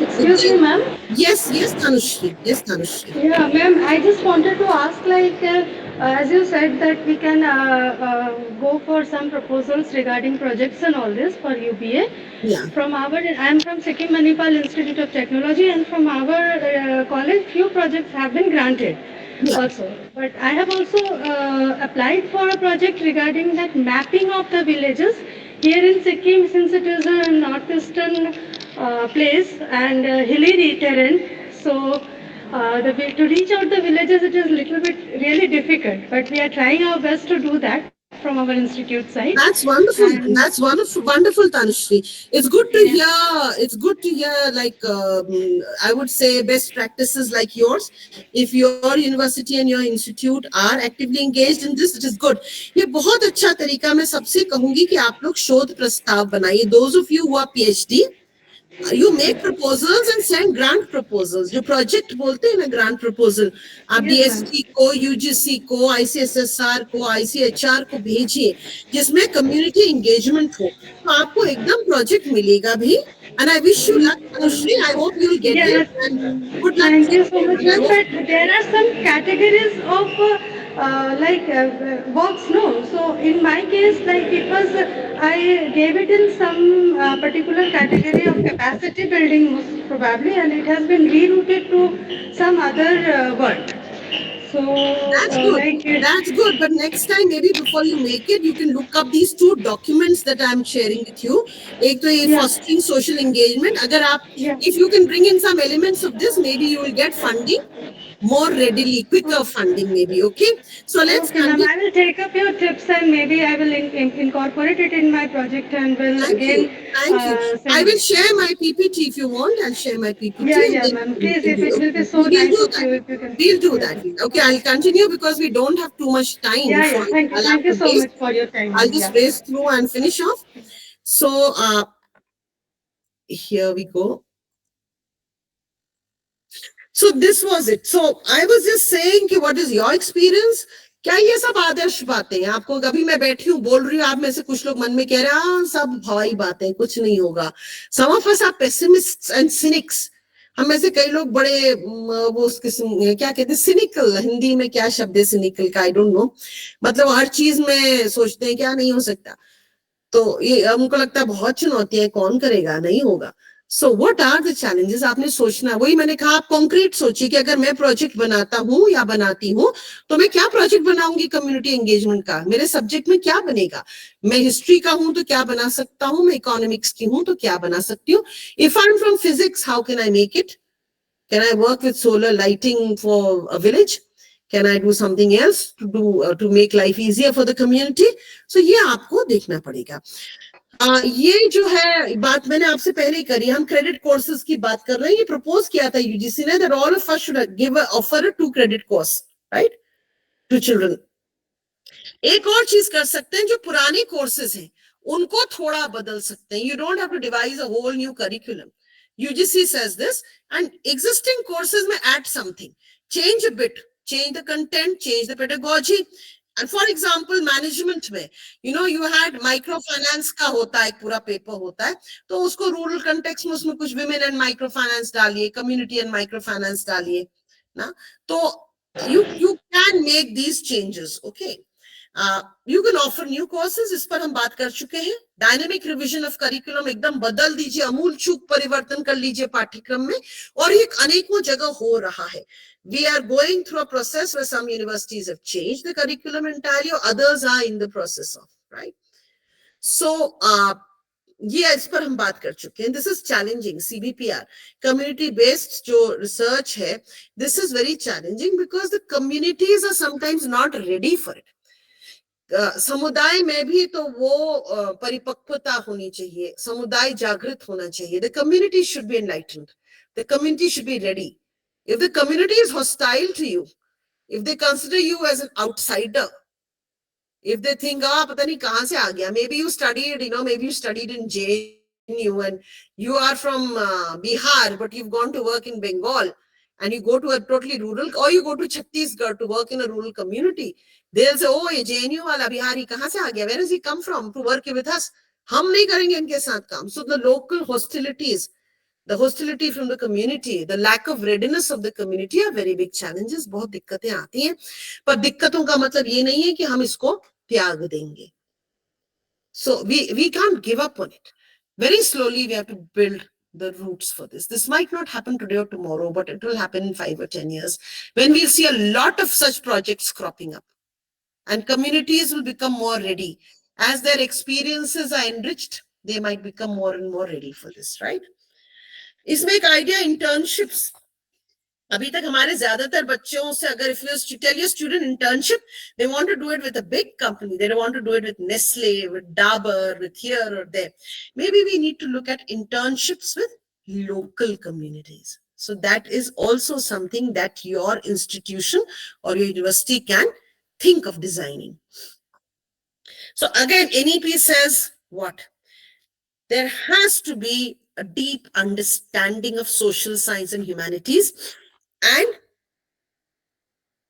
S4: Excuse me, ma'am.
S1: Yes, yes, Tanushri. Yes, Tanushri.
S4: Yeah, ma'am. I just wanted to ask, like, as you said that we can go for some proposals regarding projects and all this for UBA.
S1: Yeah.
S4: I'm from Sikkim Manipal Institute of Technology, and from our college, few projects have been granted.
S1: Yeah.
S4: Also, but I have also applied for a project regarding that mapping of the villages here in Sikkim, since it is a northeastern place and hilly terrain. So to reach out the villages, it is little bit really difficult. But we are trying our best to do that from our institute side.
S1: That's wonderful.
S4: And-
S1: That's wonderful, wonderful, Tanushri. It's good to hear. It's good to hear. Like I would say, best practices like yours. If your university and your institute are actively engaged in this, it is good. ये बहुत अच्छा तरीका. मैं सबसे कहूँगी कि आप लोग शोध प्रस्ताव बनाइए. Those of you who are PhD, you make proposals and send grant proposals. जो project बोलते हैं ना, grant proposal, आप
S4: Yes, ma'am.
S1: DST को, UGC को, ICSSR को, ICHR को भेजिए जिसमें community engagement हो, तो आपको एकदम project मिलेगा भी. And I wish you luck, Anushri. I hope you will get
S4: Yes.
S1: it. And good luck.
S4: Thank you so much,
S1: And I
S4: ma'am.
S1: hope-
S4: But there are some categories of works, no? So in my case, like it was, I gave it in some particular category of capacity building most probably, and it has been rerouted to some other work. So
S1: That's good.
S4: like
S1: That's good. But next time, maybe before you make it, you can look up these two documents that I'm sharing with you. एक तो ये
S4: Yeah.
S1: fostering social engagement. अगर आप,
S4: Yeah.
S1: if you can bring in some elements of this, maybe you will get funding more readily, quicker funding maybe. Okay. So let's
S4: Okay, ma'am.
S1: continue.
S4: I will take up your tips and maybe I will incorporate it in my project and will
S1: Thank
S4: again.
S1: you. Thank you.
S4: Send
S1: I will
S4: it.
S1: share my PPT if you want. I'll share my PPT.
S4: Yeah,
S1: and
S4: yeah,
S1: then
S4: ma'am.
S1: we
S4: Please,
S1: can
S4: if it
S1: do-
S4: will be so
S1: we'll
S4: nice
S1: do
S4: of
S1: that.
S4: you if you can.
S1: We'll do
S4: Yeah.
S1: that. Okay, I'll continue because we don't have too much time.
S4: Yeah,
S1: So
S4: yeah. Thank you.
S1: I'll
S4: Thank
S1: have
S4: you
S1: to
S4: so
S1: race-
S4: much for your time.
S1: I'll just
S4: Yeah.
S1: race through and finish off. So here we go. So this was it. So I was just saying कि what is your experience? क्या ये सब आदर्श बातें हैं? आपको कभी मैं बैठी हूँ बोल रही हूँ, आप में से कुछ लोग मन में कह रहे हैं सब हवाई बातें, कुछ नहीं होगा. Some of us are pessimists and cynics. हम में से कई लोग बड़े वो उस किस्म क्या कहते हैं, cynical. हिंदी में क्या शब्द है cynical का? I don't know. मतलब हर चीज में सोचते हैं क्या नहीं हो सकता. तो ये हमको लगता है बहुत चुनौतियां, कौन करेगा, नहीं होगा. So what are the challenges? आपने सोचना, वही मैंने कहा, आप कॉन्क्रीट सोचिए कि अगर मैं प्रोजेक्ट बनाता हूँ या बनाती हूँ तो मैं क्या प्रोजेक्ट बनाऊंगी कम्युनिटी एंगेजमेंट का. मेरे सब्जेक्ट में क्या बनेगा? मैं हिस्ट्री का हूं तो क्या बना सकता हूँ, मैं इकोनॉमिक्स की हूं तो क्या बना सकती हूँ. If I am from physics, how can I make it? Can I work with solar lighting for a village? Can I do something else to make life easier for the community? So ये आपको देखना पड़ेगा. ये जो है बात मैंने आपसे पहले ही करी. हम क्रेडिट कोर्सेज की बात कर रहे हैं. ये प्रपोज किया था यूजीसी ने that all of us should give offer a 2 credit course, right, to children. एक और चीज कर सकते हैं, जो पुराने कोर्सेज हैं उनको थोड़ा बदल सकते हैं. You don't have to devise a whole new curriculum. UGC says this, and existing courses may add something, change a bit, change the content, change the pedagogy. And for example, management में, you know, you had microfinance का होता है, एक पूरा paper होता है, तो उसको रूरल कंटेक्स्ट में उसमें कुछ women and microfinance डालिए, community and microfinance डालिए ना. तो you can make these changes. Okay, you can offer new courses, इस पर हम बात कर चुके हैं. डायनेमिक रिवीजन ऑफ करिकुलम, एकदम बदल दीजिए, अमूल चूक परिवर्तन कर लीजिए पाठ्यक्रम में, और ये अनेकों जगह हो रहा है. We are going through a process where some universities have changed the curriculum entirely, or others are in the process of, right? So ये इस पर हम बात कर चुके हैं. This is challenging. CBPR, community based जो रिसर्च है, this is very challenging because the communities are sometimes not ready for it. समुदाय में भी तो वो परिपक्वता होनी चाहिए, समुदाय जागृत होना चाहिए. The community should be enlightened, the community should be ready. If the community is hostile to you, if they consider you as an outsider, if they think, ah, pata nahi kahan se aa gaya, maybe you studied, maybe you studied in JNU and you are from Bihar, but you've gone to work in Bengal, and you go to a totally rural, or you go to Chhattisgarh to work in a rural community, they'll say, oh, ye JNU wala Bihari kahan se aa gaya, where has he come from to work with us? Hum nahi karenge inke saath kaam. So the local hostilities, the hostility from the community, the lack of readiness of the community are very big challenges. बहुत दिक्कतें आती हैं, पर दिक्कतों का मतलब ये नहीं है कि हम इसको त्याग देंगे. So we can't give up on it. Very slowly we have to build the roots for this. This might not happen today or tomorrow, but it will happen in 5 or 10 years when we'll see a lot of such projects cropping up, and communities will become more ready. As their experiences are enriched, they might become more and more ready for this, right? इसमें एक idea internships. अभी तक हमारे ज्यादातर बच्चों से अगर if you tell your student internship, they want to do it with a big company, they don't want to do it with Nestle, with Dabur, with here or there. Maybe we need to look at internships with local communities. So that is also something that your institution or your university can think of designing. So again, NEP says what? There has to be a deep understanding of social science and humanities and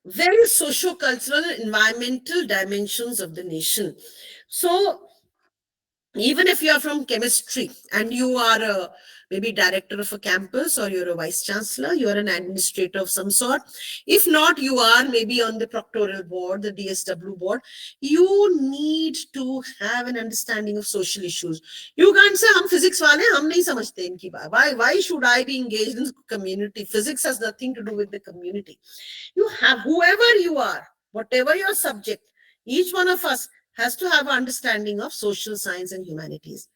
S1: various socio-cultural and environmental dimensions of the nation. So even if you are from chemistry and you are maybe director of a campus, or you're a vice chancellor, you're an administrator of some sort. If not, you are maybe on the proctoral board, the DSW board. You need to have an understanding of social issues. You can't say, hum physics wale, hum nahi samajhte inki baat. Why should I be engaged in community? Physics has nothing to do with the community. You have, whoever you are, whatever your subject, each one of us has to have an understanding of social science and humanities.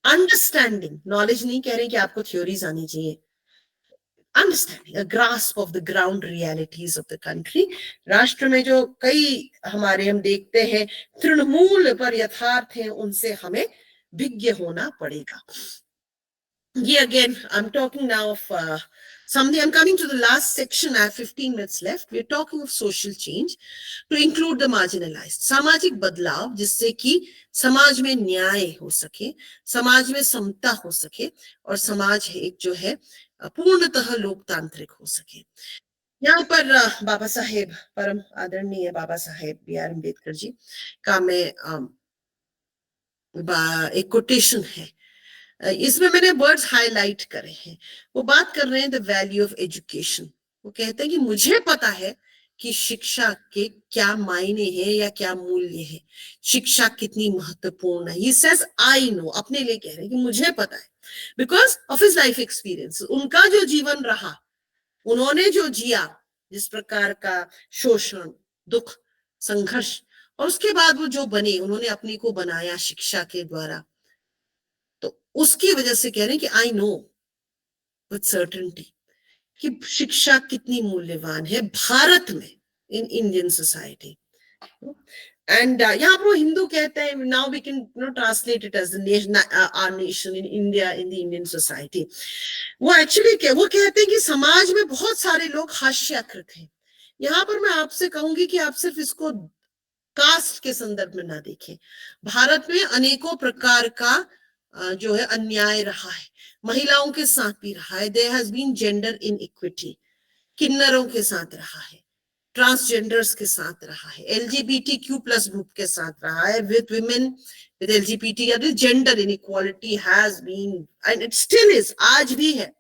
S1: Understanding, knowledge नहीं कह रहे कि आपको theories आनी चाहिए. Understanding, a grasp of the ground realities of the country. राष्ट्र में जो कई हमारे हम देखते हैं तृणमूल पर यथार्थ हैं, उनसे हमें विज्ञ होना पड़ेगा. Yeah, again, I'm talking now of something. I'm coming to the last section. I have 15 minutes left. We're talking of social change to include the marginalized. सामाजिक बदलाव जिससे कि समाज में न्याय हो सके, समाज में समता हो सके, और समाज एक जो है पूर्णतः लोकतांत्रिक हो सके. यहाँ पर बाबा साहेब, परम आदरणीय बाबा साहेब B.R. अम्बेडकर जी का मैं एक कोटेशन है, इसमें मैंने वर्ड्स हाईलाइट करे हैं. वो बात कर रहे हैं द वैल्यू ऑफ एजुकेशन. वो कहते हैं कि मुझे पता है कि शिक्षा के क्या मायने हैं या क्या मूल्य है, शिक्षा कितनी महत्वपूर्ण है. He says I know, अपने लिए कह रहे हैं कि मुझे पता है, because of his life experience. उनका जो जीवन रहा, उन्होंने जो जिया, जिस प्रकार का शोषण, दुख, संघर्ष, और उसके बाद वो जो बने, उन्होंने अपने को बनाया शिक्षा के द्वारा, तो उसकी वजह से कह रहे हैं कि आई नो विद सर्टेनिटी कि शिक्षा कितनी मूल्यवान है भारत में, इन इंडियन सोसाइटी. एंड यहाँ पर वो हिंदू कहते हैं, now we can translate it as the nation, our nation in India, in the Indian society. वो एक्चुअली वो कहते हैं कि समाज में बहुत सारे लोग हास्याकृत हैं. यहाँ पर मैं आपसे कहूंगी कि आप सिर्फ इसको कास्ट के संदर्भ में ना देखें. भारत में अनेकों प्रकार का जो है अन्याय रहा है, महिलाओं के साथ भी रहा है. There has been gender inequity, किन्नरों के साथ रहा है, ट्रांसजेंडर्स के साथ रहा है, LGBTQ+ ग्रुप के साथ रहा है, with women, with LGBT. Gender inequality has been and it still is, आज भी है.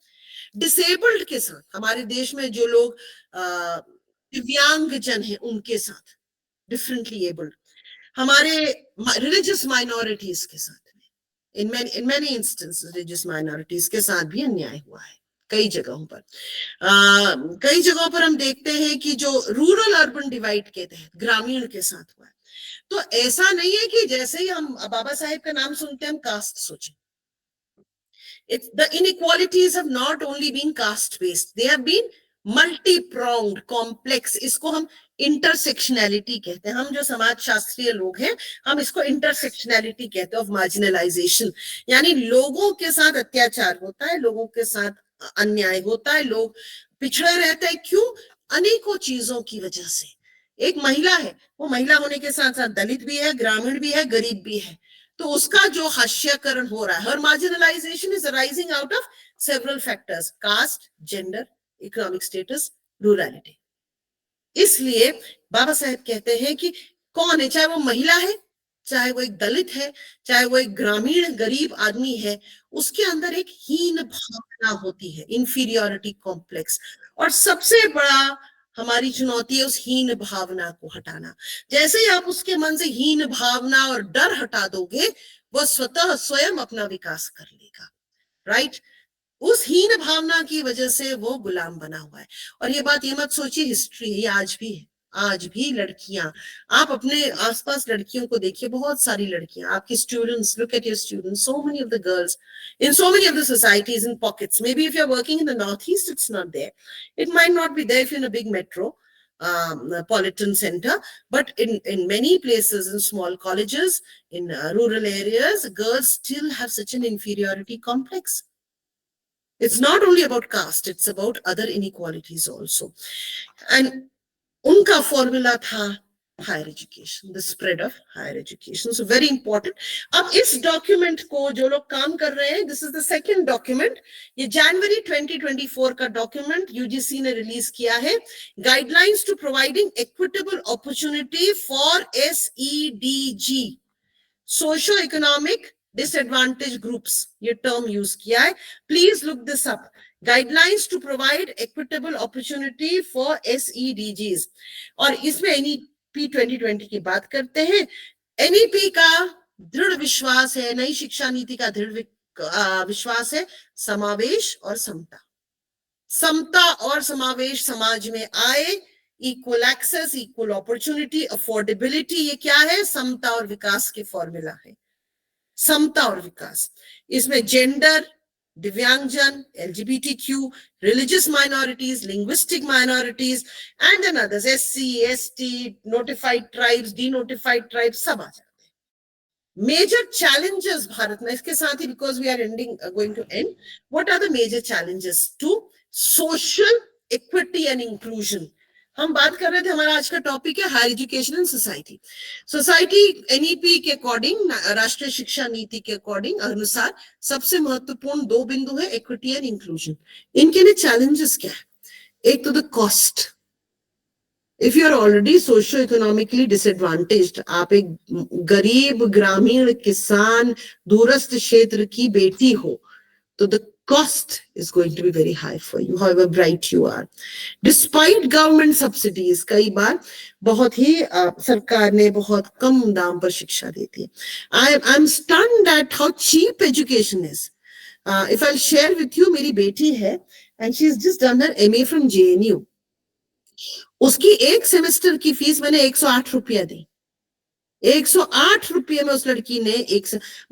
S1: डिसेबल्ड के साथ, हमारे देश में जो लोग दिव्यांग जन है उनके साथ, डिफरेंटली एबल्ड, हमारे रिलीजियस माइनॉरिटीज के साथ में, in many instances religious minorities के साथ भी अन्याय हुआ है कई जगहों पर। कई जगहों पर हम देखते हैं कि जो रूरल अर्बन डिवाइड के तहत ग्रामीण के साथ हुआ है। तो ऐसा नहीं है कि जैसे ही हम बाबा साहेब का नाम सुनते हैं हम कास्ट सोचें। The inequalities have not only been caste based, they have been multi-pronged, complex. इसको हम इंटरसेक्शनैलिटी कहते हैं। हम जो समाज शास्त्रीय लोग हैं हम इसको इंटरसेक्शनैलिटी कहते हैं, ऑफ मार्जिनलाइजेशन। यानी लोगों के साथ अत्याचार होता है, लोगों के साथ अन्याय होता है, लोग पिछड़े रहते हैं। क्यों? अनेकों चीजों की वजह से। एक महिला है, वो महिला होने के साथ साथ दलित भी है, ग्रामीण भी है, गरीब भी है, तो उसका जो हास्यकरण हो रहा है, हर marginalization is arising out of several factors, caste, gender, economic status, rurality. इसलिए बाबा साहेब कहते हैं कि कौन है, चाहे वो महिला है, चाहे वो एक दलित है, चाहे वो एक ग्रामीण गरीब आदमी है, उसके अंदर एक हीन भावना होती है, इंफीरियोरिटी कॉम्प्लेक्स। और सबसे बड़ा हमारी चुनौती है उस हीन भावना को हटाना। जैसे ही आप उसके मन से हीन भावना और डर हटा दोगे, वो स्वतः स्वयं अपना विकास कर लेगा, राइट? उस हीन भावना की वजह से वो गुलाम बना हुआ है। और ये बात ये मत सोचिए हिस्ट्री है, ये आज भी है। आज भी लड़कियां, आप अपने आसपास लड़कियों को देखिए, बहुत सारी लड़कियां, आपकी students, look at your students, so many of the girls in so many of the societies in pockets. Maybe if you're working in the northeast, it's not there. It might not be there if you're in a big metro politan center, but in many places, in small colleges, in rural areas, girls still have such an inferiority complex. It's not only about caste, it's about other inequalities also. And उनका formula था higher education, the spread of higher education, so very important. अब इस document को जो लोग काम कर रहे हैं, this is the second document, ये जनवरी 2024 का डॉक्यूमेंट यूजीसी ने रिलीज किया है, guidelines to providing equitable opportunity for SEDG, socio economic disadvantage groups, ये टर्म यूज किया है, please look this up. Guidelines to provide equitable opportunity for SEDGs, और इसमें NEP 2020 की बात करते हैं। NEP का दृढ़ विश्वास है, नई शिक्षा नीति का दृढ़ विश्वास है, समावेश और समता। समता और समावेश समाज में आए, equal access, equal opportunity, affordability, ये क्या है? समता और विकास के फॉर्मूला है। समता और विकास, इसमें जेंडर, दिव्यांगजन, LGBTQ, religious minorities, linguistic minorities, and then others, SC, ST, notified tribes, denotified tribes, सब आ जाते हैं। Major challenges भारत में, इसके साथ ही, because we are going to end, what are the major challenges to social equity and inclusion? हम बात कर रहे थे, हमारा आज का टॉपिक है higher education and society. Society NEP के अकॉर्डिंग, राष्ट्रीय शिक्षा नीति के अकॉर्डिंग, अनुसार सबसे महत्वपूर्ण दो बिंदु है इक्विटी एंड इंक्लूजन। इनके लिए चैलेंजेस क्या है? एक तो the cost. If you are already socio economically disadvantaged, आप एक गरीब ग्रामीण किसान दूरस्थ क्षेत्र की बेटी हो, तो the cost is going to be very high for you, however bright you are. Despite government subsidies, कई बार बहुत ही सरकार ने बहुत कम दाम पर शिक्षा देती है। I'm stunned at how cheap education is. If I'll share with you, मेरी बेटी है and she's just done her MA from JNU. उसकी एक सेमेस्टर की फीस मैंने 108 रुपया दी। 108 रुपये में उस लड़की ने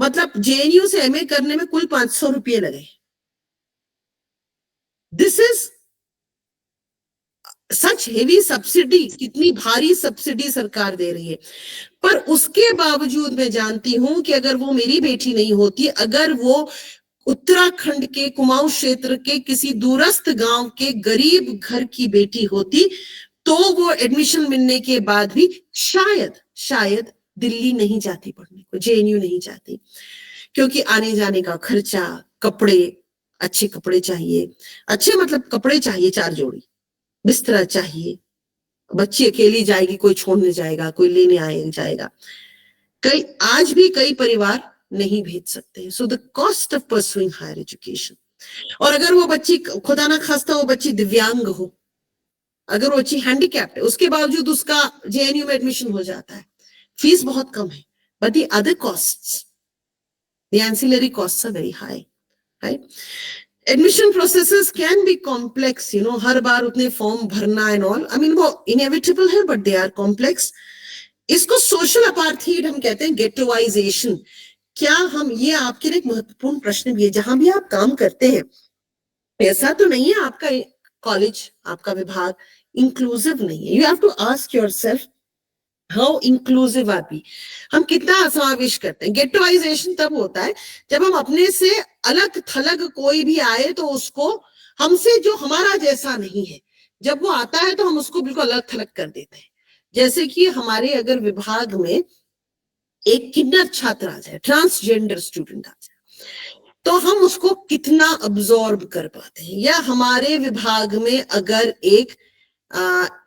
S1: मतलब JNU से MA करने में कुल 500 रुपये लगे। This is such heavy subsidy, कितनी भारी सब्सिडी सरकार दे रही है। पर उसके बावजूद मैं जानती हूं कि अगर वो मेरी बेटी नहीं होती, अगर वो उत्तराखंड के कुमाऊं क्षेत्र के किसी दूरस्थ गांव के गरीब घर की बेटी होती, तो वो एडमिशन मिलने के बाद भी शायद दिल्ली नहीं जाती पढ़ने को, JNU नहीं जाती, क्योंकि आने जाने का खर्चा, कपड़े, अच्छे कपड़े चाहिए, अच्छे मतलब कपड़े चाहिए, 4 जोड़ी, बिस्तरा चाहिए, बच्ची अकेली जाएगी, कोई छोड़ने जाएगा, कोई लेने जाएगा, आज भी कई परिवार नहीं भेज सकते हैं। So the cost of pursuing higher education. और अगर वो बच्ची, खुदा ना खास्ता वो बच्ची दिव्यांग हो, अगर वो बच्ची हैंडीकैप्ड है, उसके बावजूद उसका जेएनयू में एडमिशन हो जाता है, फीस बहुत कम है, but the other costs, the ancillary costs are very high, right? Admission processes can be complex, हर बार उतने फॉर्म भरना एंड ऑल, आई मीन वो इनएविटेबल है, बट दे आर कॉम्प्लेक्स. इसको सोशल अपार्थीड हम कहते हैं, गेटोवाइजेशन. क्या हम, ये आपके लिए एक महत्वपूर्ण प्रश्न भी है, जहां भी आप काम करते हैं, ऐसा तो नहीं है आपका कॉलेज, आपका विभाग इंक्लूसिव नहीं है. You have to ask yourself, how inclusive are we? हम कितना समावेश करते हैं? गेटोइजेशन तब होता है जब हम अपने से अलग थलग कोई भी आए तो उसको, हमसे जो हमारा जैसा नहीं है, जब वो आता है तो हम उसको बिल्कुल अलग थलग कर देते हैं. जैसे कि हमारे अगर विभाग में एक किन्नर छात्र आ जाए, ट्रांसजेंडर स्टूडेंट आ जाए, तो हम उसको कितना अब्सॉर्ब कर पाते हैं. या हमारे विभाग में अगर एक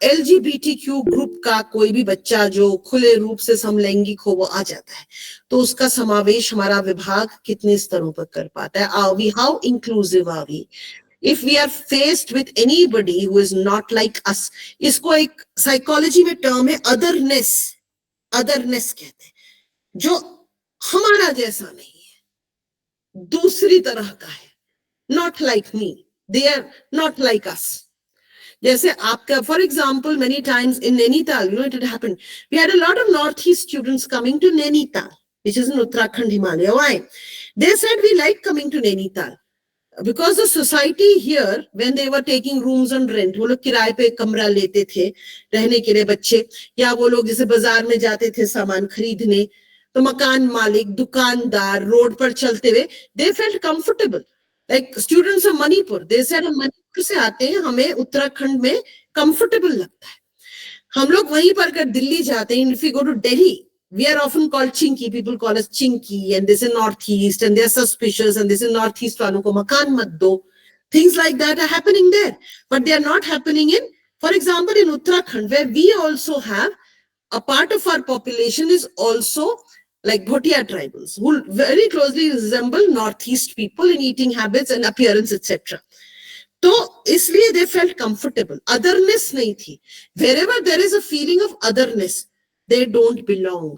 S1: LGBTQ ग्रुप का कोई भी बच्चा जो खुले रूप से समलैंगिक हो वो आ जाता है, तो उसका समावेश हमारा विभाग कितने स्तरों पर कर पाता है? Are we, how inclusive are we? If we are faced with anybody who is not like us, इसको एक साइकोलॉजी में टर्म है अदरनेस. अदरनेस कहते हैं, जो हमारा जैसा नहीं है, दूसरी तरह का है, not like me, they are not like us. जैसे आपका, for example, many times in Nainital, it had happened. We had a lot of Northeast students coming to Nainital, which is in Uttarakhand, Himalaya. Why? They said we like coming to Nainital because the society here, when they were taking rooms on rent, वो लोग किराए पे कमरा लेते थे रहने के लिए बच्चे, या वो लोग जैसे बाजार में जाते थे सामान खरीदने, तो मकान मालिक, दुकानदार रोड पर चलते हुए, they felt comfortable. Like students of Manipur, they said हम मणिपुर से आते हैं, हमें उत्तराखंड में कंफर्टेबल लगता है. हम लोग वहीं पर अगर दिल्ली जाते हैं, if we go to Delhi, we are often called chinky, people call us chinky, and this is northeast, and they are suspicious, and this is northeast वालों को मकान मत दो. Things like that are happening there, but they are not happening in, for example, in Uttarakhand, where we also have a part of our population is also like Bhotia tribals, who very closely resemble Northeast people in eating habits and appearance, etc. तो इसलिए they felt comfortable. Otherness नहीं थी. Wherever there is a feeling of otherness, they don't belong.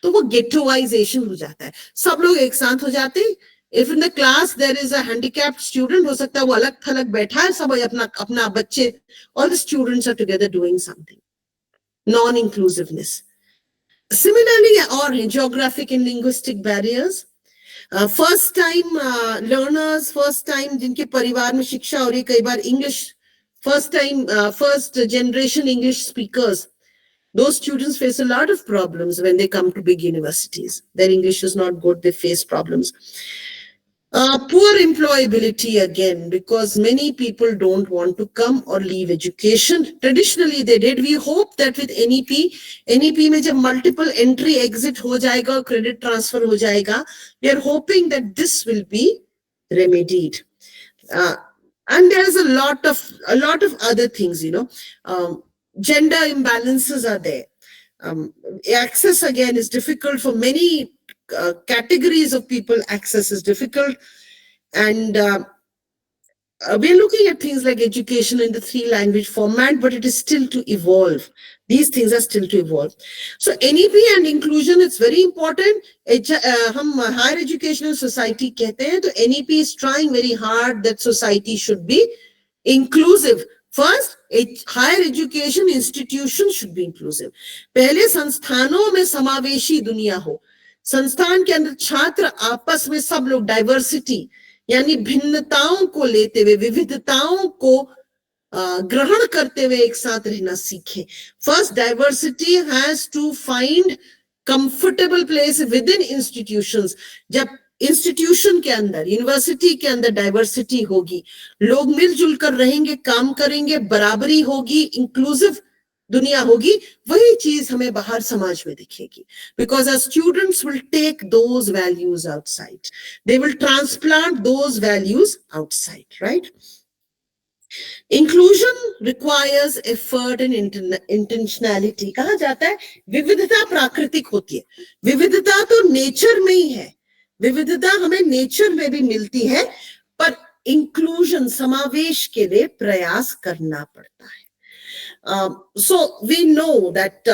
S1: तो वो ghettoization हो जाता है. सब लोग एक साथ हो जाते हैं. If in the class there is a handicapped student, हो सकता है वो अलग थलग बैठा है, सब अपना अपना बच्चे, all the students are together doing something. Non-inclusiveness. Similarly, or geographic and linguistic barriers. First time learners, first time जिनके परिवार में शिक्षा हो रही, कई बार English, first time, first generation English speakers, those students face a lot of problems when they come to big universities. Their English is not good, they face problems. Poor employability again, because many people don't want to come or leave education. Traditionally they did. We hope that with NEP में जब multiple entry exit हो जाएगा और credit transfer हो जाएगा, we are hoping that this will be remedied. And there is a lot of other things, gender imbalances are there. Access again is difficult for many categories of people. Access is difficult, and we're looking at things like education in the 3-language format, but it is still to evolve. These things are still to evolve. So NEP and inclusion, it's very important. हम higher education and society कहते हैं, तो NEP is trying very hard that society should be inclusive. First, higher education institutions should be inclusive. पहले संस्थानों में समावेशी दुनिया हो. संस्थान के अंदर छात्र आपस में सब लोग डाइवर्सिटी, यानी भिन्नताओं को लेते हुए, विविधताओं को ग्रहण करते हुए एक साथ रहना सीखें. First, diversity has to find comfortable place within institutions. जब इंस्टीट्यूशन के अंदर, यूनिवर्सिटी के अंदर डाइवर्सिटी होगी, लोग मिलजुल कर रहेंगे, काम करेंगे, बराबरी होगी, इंक्लूसिव दुनिया होगी, वही चीज हमें बाहर समाज में दिखेगी. Because our students will take those values outside. They will transplant those values outside, right? Inclusion requires effort and intentionality. कहा जाता है विविधता प्राकृतिक होती है. विविधता तो नेचर में ही है. विविधता हमें नेचर में भी मिलती है, पर इंक्लूजन, समावेश के लिए प्रयास करना पड़ता है. So we know that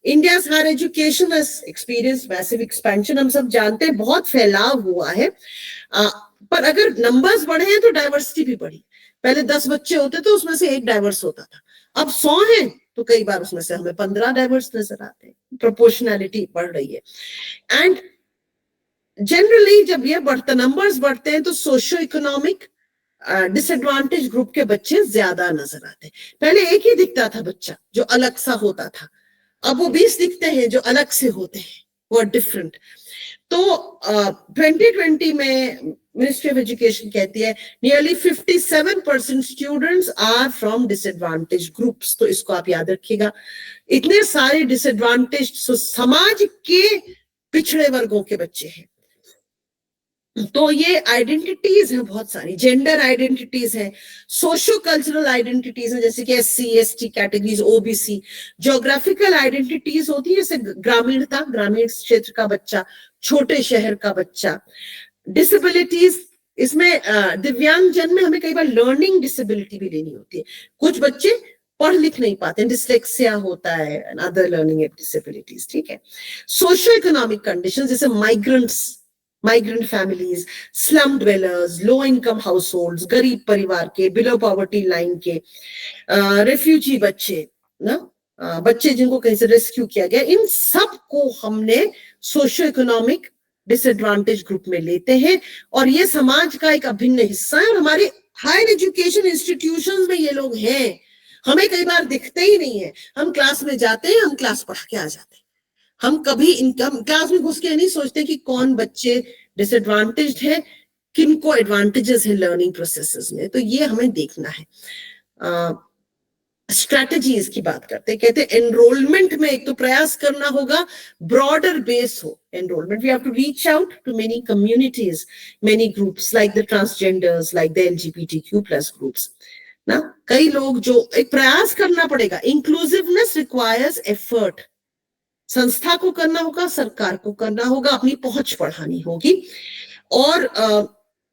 S1: India's higher education has experienced massive expansion. हम सब जानते हैं बहुत फैलाव हुआ है. पर अगर numbers बढ़े हैं तो diversity भी बढ़ी. पहले 10 बच्चे होते थे उसमें से एक डाइवर्स होता था. अब 100 हैं तो कई बार उसमें से हमें 15 डाइवर्स नजर आते हैं. प्रोपोर्शनैलिटी बढ़ रही है. एंड जनरली जब ये नंबर्स बढ़ते हैं तो सोशियो इकोनॉमिक डिसएडवांटेज ग्रुप के बच्चे ज्यादा नजर आते हैं. पहले एक ही दिखता था बच्चा जो अलग सा होता था. अब वो 20 दिखते हैं जो अलग से होते हैं, वो डिफरेंट. तो 2020 में मिनिस्ट्री ऑफ एजुकेशन कहती है nearly 57% students are from disadvantage groups. तो इसको आप याद रखिएगा. इतने सारे डिसएडवांटेज समाज के पिछड़े वर्गों के बच्चे हैं. तो ये आइडेंटिटीज हैं बहुत सारी. जेंडर आइडेंटिटीज हैं, सोशो कल्चरल आइडेंटिटीज हैं जैसे कि SC ST categories, OBC. Geographical identities होती है जैसे ग्रामीणता, ग्रामीण क्षेत्र का बच्चा, छोटे शहर का बच्चा. डिसेबिलिटीज, इसमें दिव्यांगजन में हमें कई बार लर्निंग डिसेबिलिटी भी लेनी होती है. कुछ बच्चे पढ़ लिख नहीं पाते, डिस्लेक्सिया होता है, अदर लर्निंग डिसेबिलिटीज. ठीक है. सोशो इकोनॉमिक कंडीशन जैसे migrant families, slum dwellers, low income households, गरीब परिवार के, बिलो पॉवर्टी लाइन के, रेफ्यूजी बच्चे ना, बच्चे जिनको कहीं से रेस्क्यू किया गया, इन सब को हमने सोशो इकोनॉमिक डिसएडवांटेज ग्रुप में लेते हैं. और ये समाज का एक अभिन्न हिस्सा है. और हमारे हायर एजुकेशन इंस्टीट्यूशंस में ये लोग हैं. हमें कई बार दिखते ही नहीं है. हम क्लास में जाते हैं, हम क्लास पढ़ के आ जाते हैं. हम कभी इनकम क्लास में घुस के नहीं सोचते कि कौन बच्चे डिसएडवांटेज्ड है, किनको एडवांटेजेस है लर्निंग प्रोसेसेस में. तो ये हमें देखना है. स्ट्रेटजीज की बात करते हैं. कहते हैं एनरोलमेंट में एक तो प्रयास करना होगा ब्रॉडर बेस हो enrolment. We have to reach out to many communities, many groups like the transgenders, like the LGBTQ+ groups ना. कई लोग जो एक प्रयास करना पड़ेगा. Inclusiveness requires effort. संस्था को करना होगा, सरकार को करना होगा, अपनी पहुंच बढ़ानी होगी. और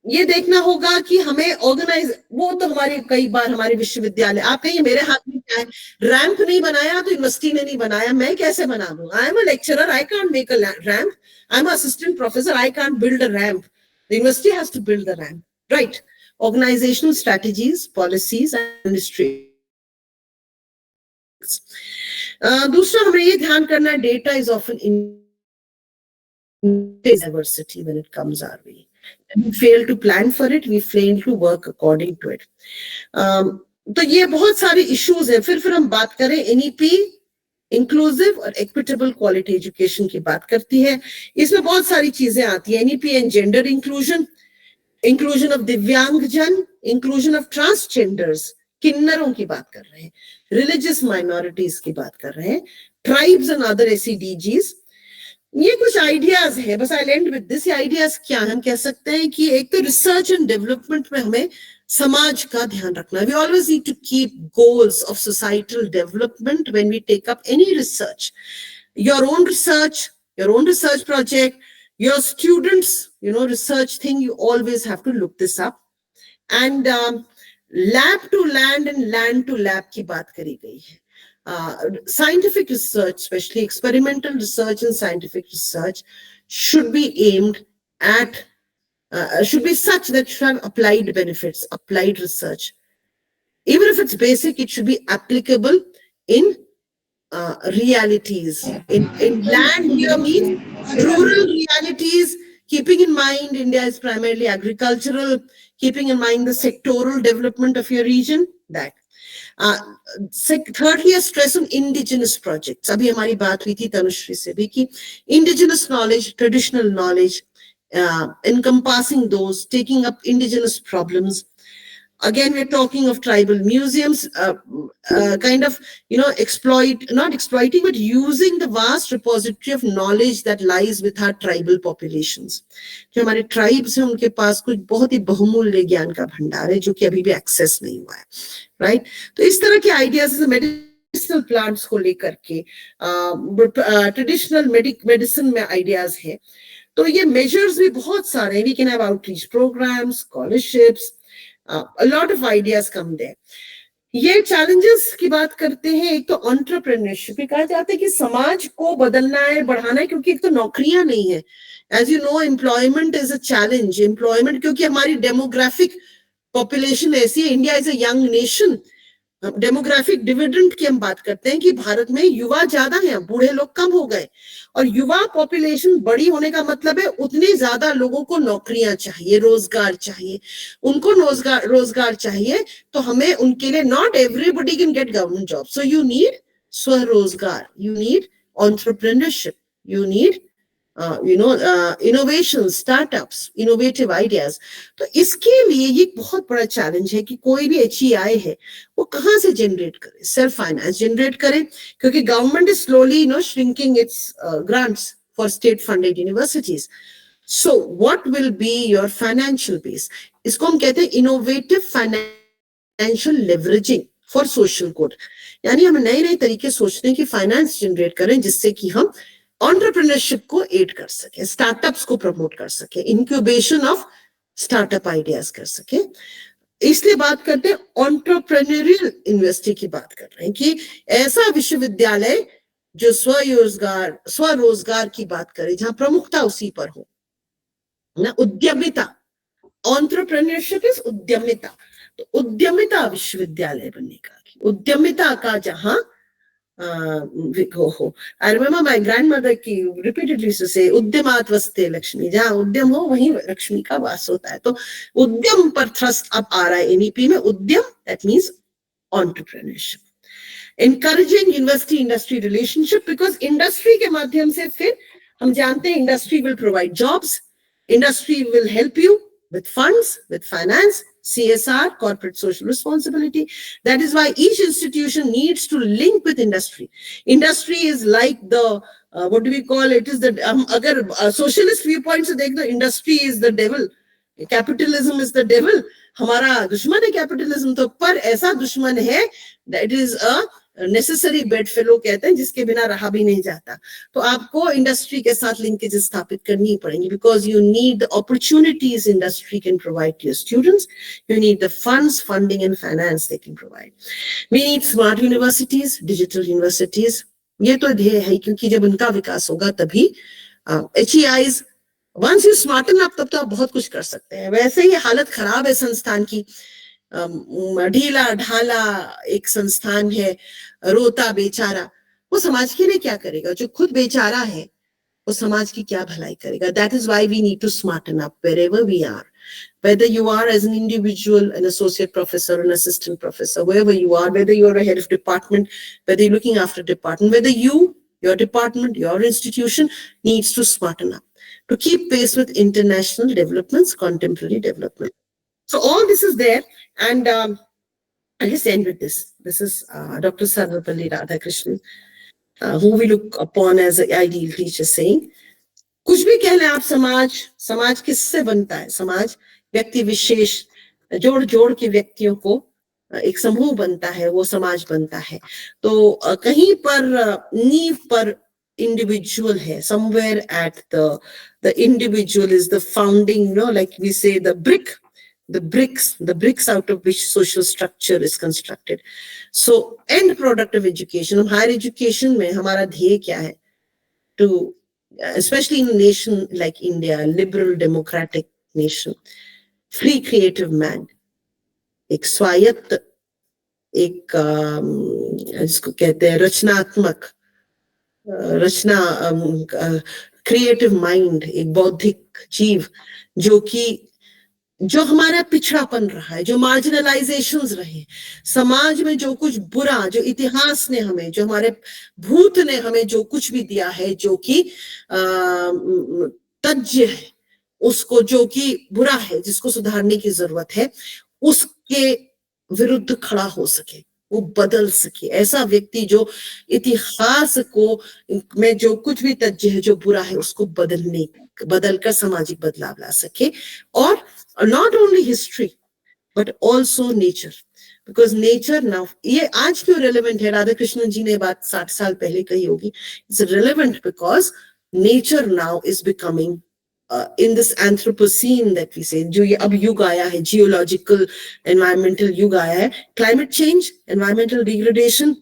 S1: ये देखना होगा कि हमें ऑर्गेनाइज, वो तो हमारे कई बार हमारे विश्वविद्यालय, आप कहिए मेरे हाथ में क्या है, रैंप नहीं बनाया तो यूनिवर्सिटी ने नहीं बनाया, मैं कैसे बना दूं? I am a lecturer, I can't make a ramp. I am assistant professor, I can't build a ramp. The university has to build the ramp, right? Organizational strategies, policies, and industry. दूसरा हमें ये ध्यान करना है, data is often in diversity when it comes our way. We fail to plan for it, we fail to work according to it. तो ये बहुत सारे issues हैं. फिर हम बात करें NEP, इंक्लूसिव और इक्विटेबल क्वालिटी एजुकेशन की बात करती है. इसमें बहुत सारी चीजें आती है. NEP and gender inclusion, inclusion of दिव्यांगजन, इंक्लूजन ऑफ ट्रांसजेंडर्स, किन्नरों की बात कर रहे हैं, रिलीजियस माइनॉरिटीज की बात कर रहे हैं, ट्राइब्स एंड अदर SEDGs. ये कुछ आइडियाज है. बस आई एंड विद दिस. आइडियाज क्या हम कह सकते हैं कि एक तो रिसर्च एंड डेवलपमेंट में हमें समाज का ध्यान रखना. We always need to keep goals of societal development when we take up any research. Your own research project, your students, research thing, you always have to look this up. And lab to land and land to lab की बात करी गई है. Scientific research, especially experimental research and scientific research, should be aimed at, should be such that should have applied benefits, applied research. Even if it's basic, it should be applicable in realities. In land here means rural realities, keeping in mind India is primarily agricultural, keeping in mind the sectoral development of your region, that. Thirdly, a stress on indigenous projects. अभी हमारी बात हुई थी तनुश्री से भी कि indigenous knowledge, traditional knowledge, encompassing those, taking up indigenous problems. Again, we're talking of tribal museums, kind of, not exploiting, but using the vast repository of knowledge that lies with our tribal populations. जो हमारे tribes हैं, उनके पास कुछ बहुत ही बहुमूल्य ज्ञान का भंडार है, जो कि अभी भी access नहीं हुआ है, right? तो इस तरह के ideas medicinal plants को लेकर के, traditional medicine में ideas हैं. तो ये measures भी बहुत सारे हैं. We can have outreach programs, scholarships, a lot of ideas come there. ये चैलेंजेस की बात करते हैं। एक तो एंटरप्रेन्योरशिप, कहा जाता है कि समाज को बदलना है, बढ़ाना है, क्योंकि एक तो नौकरियां नहीं है। As you know, employment is a challenge. Employment, क्योंकि हमारी डेमोग्राफिक पॉपुलेशन ऐसी है, India is a young nation. Demographic dividend की हम बात करते हैं कि भारत में युवा ज्यादा हैं, बूढ़े लोग कम हो गए, और युवा पॉपुलेशन बड़ी होने का मतलब है उतने ज्यादा लोगों को नौकरियां चाहिए, रोजगार चाहिए, उनको रोजगार चाहिए। तो हमें उनके लिए, not everybody can get government job, so you need स्वरोजगार, you need entrepreneurship, you need innovation, startups, innovative ideas. तो इसके लिए ये बहुत बड़ा चैलेंज है कि कोई भी HEI है वो कहाँ से जनरेट करे, सेल्फ फाइनेंस जनरेट करे, क्योंकि government is slowly shrinking it's grants for state funded universities. So what will be your financial base? इसको हम कहते हैं innovative financial leveraging for social good. यानी हम नए नए तरीके सोचते हैं कि फाइनेंस जनरेट करें जिससे कि हम एंटरप्रेन्योरशिप को एड कर सके, स्टार्टअप्स को प्रमोट कर सके, इंक्यूबेशन ऑफ स्टार्टअप आइडियाज कर सके। इसलिए बात करते हैं एंटरप्रेन्योरियल यूनिवर्सिटी की बात कर रहे हैं कि ऐसा विश्वविद्यालय जो स्वरोजगार की बात करे, जहां प्रमुखता उसी पर हो ना, उद्यमिता। एंटरप्रेन्योरशिप इज उद्यमिता। तो उद्यमिता विश्वविद्यालय बनने का, उद्यमिता का जहां हो। I remember my grandmother की repeatedly used to say, उद्यमात वस्ते लक्ष्मी, जहाँ उद्यम हो वहीं लक्ष्मी का वास होता है। तो उद्यम पर थ्रस्ट अब आ रहा है NEP में। उद्यम, that means entrepreneurship. Encouraging university industry relationship, because industry के माध्यम से फिर हम जानते हैं industry will provide jobs, industry will help you with funds, with finance, CSR, corporate social responsibility. That is why each institution needs to link with industry. Industry is like the, what do we call it, is the, agar socialist viewpoint se dekh, the industry is the devil, capitalism is the devil. हमारा दुश्मन है capitalism, तो पर ऐसा दुश्मन है that is a necessary bed fellow कहते हैं, जिसके बिना रहा भी नहीं जाता। तो आपको इंडस्ट्री के साथ लिंकेज स्थापित करनी पड़ेंगी, because you need the opportunities industry can provide to your students, you need the funds, funding and finance they can provide. We need smart universities, digital universities. ये तो ध्येय है, क्योंकि जब उनका विकास होगा तभी HEIs, वंस यू स्मार्टन अप, तब तो आप बहुत कुछ कर सकते हैं। वैसे ही हालत खराब है संस्थान की, ढीला ढाला एक संस्थान है, रोता बेचारा, वो समाज के लिए क्या करेगा? जो खुद बेचारा है वो समाज की क्या भलाई करेगा? That is why we need to smarten up wherever we are, whether you are as an individual, an associate professor, an assistant professor, wherever you are, whether you are a head of department, whether you're looking after department, whether your department, your institution needs to smarten up to keep pace with international developments, contemporary development. So all this is there, and I'll just end with this. This is Dr. Sarvapalli Radhakrishnan, who we look upon as an ideal teacher, saying, कुछ भी कह लें आप, समाज किससे बनता है? समाज व्यक्ति विशेष जोड़ जोड़ के व्यक्तियों को एक समूह बनता है, वो समाज बनता है। तो कहीं पर नींव पर individual है, somewhere at the individual is the founding, like we say, the bricks out of which social structure is constructed. So end product of education, higher education में हमारा ध्येय क्या है? To, especially in a nation like India, liberal democratic nation, free creative man, एक स्वायत्त, एक जिसको कहते हैं रचनात्मक, क्रिएटिव माइंड, एक बौद्धिक जीव, जो हमारा पिछड़ापन रहा है, जो मार्जिनलाइजेशंस रहे समाज में, जो कुछ बुरा, जो इतिहास ने हमें, जो हमारे भूत ने हमें जो कुछ भी दिया है, जो कि तज्य है, उसको, जो कि बुरा है, जिसको सुधारने की जरूरत है, उसके विरुद्ध खड़ा हो सके, वो बदल सके। ऐसा व्यक्ति जो इतिहास को में जो कुछ भी तज्य है, जो बुरा है, उसको बदलकर सामाजिक बदलाव ला सके। और not only history but also nature, because nature now, ये आज क्यों relevant है? राधा कृष्णन जी ने बात 60 साल पहले कही होगी। It's relevant because nature now is becoming in this Anthropocene that we say, जो ये अब युग आया है, geological, environmental युग आया है, climate change, environmental degradation,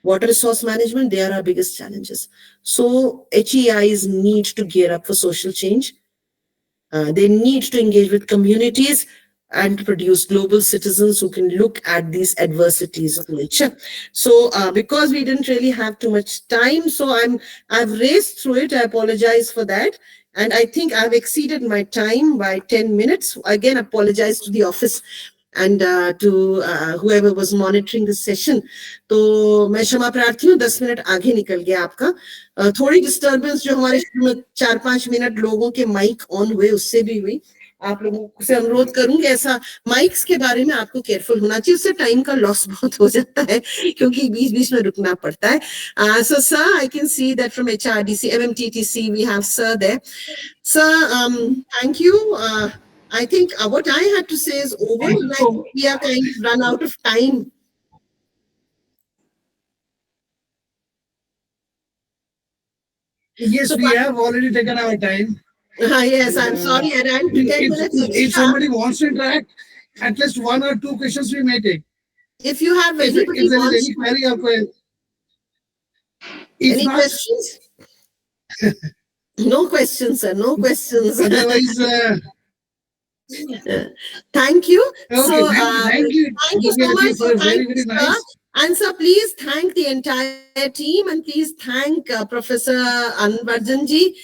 S1: water resource management, they are our biggest challenges. So HEIs need to gear up for social change. They need to engage with communities and produce global citizens who can look at these adversities of nature. So because we didn't really have too much time, so I've raced through it. I apologize for that. And I think I've exceeded my time by 10 minutes. Again, apologize to the office and to whoever was monitoring this session. तो मैं क्षमा प्रार्थी हूँ, 10 minute आगे निकल गया आपका. थोड़ी डिस्टर्बेंस जो हमारे शुरू में 4-5 मिनट लोगों के माइक ऑन हुए उससे भी हुई. आप लोगों से अनुरोध करूंगी ऐसा माइक्स के बारे में आपको केयरफुल होना चाहिए, उससे टाइम का लॉस बहुत हो जाता है क्योंकि बीच-बीच में रुकना पड़ता है. So sir, I can see that from HRDC, MMTTC, we have sir there. Sir, thank you. I think what I had to say is over. And I think we are kind of run out of time.
S3: Yes,
S1: So,
S3: we have already taken our time.
S1: Yes, I'm sorry, I ran to 10 minutes
S3: If
S1: extra.
S3: somebody wants to interact, at least 1 or 2 questions we may take.
S1: If you have
S3: If
S1: anybody
S3: there
S1: wants
S3: is any query or query. If
S1: any
S3: not,
S1: questions? No questions, sir. No questions.
S3: otherwise,
S1: Thank you.
S3: okay,
S1: So,
S3: thank you.
S1: Thank you so
S3: Divya ji,
S1: much.
S3: for a very,
S1: Thank
S3: very
S1: you, sir.
S3: nice.
S1: And sir, please thank the entire team and please thank Professor Anvarjan ji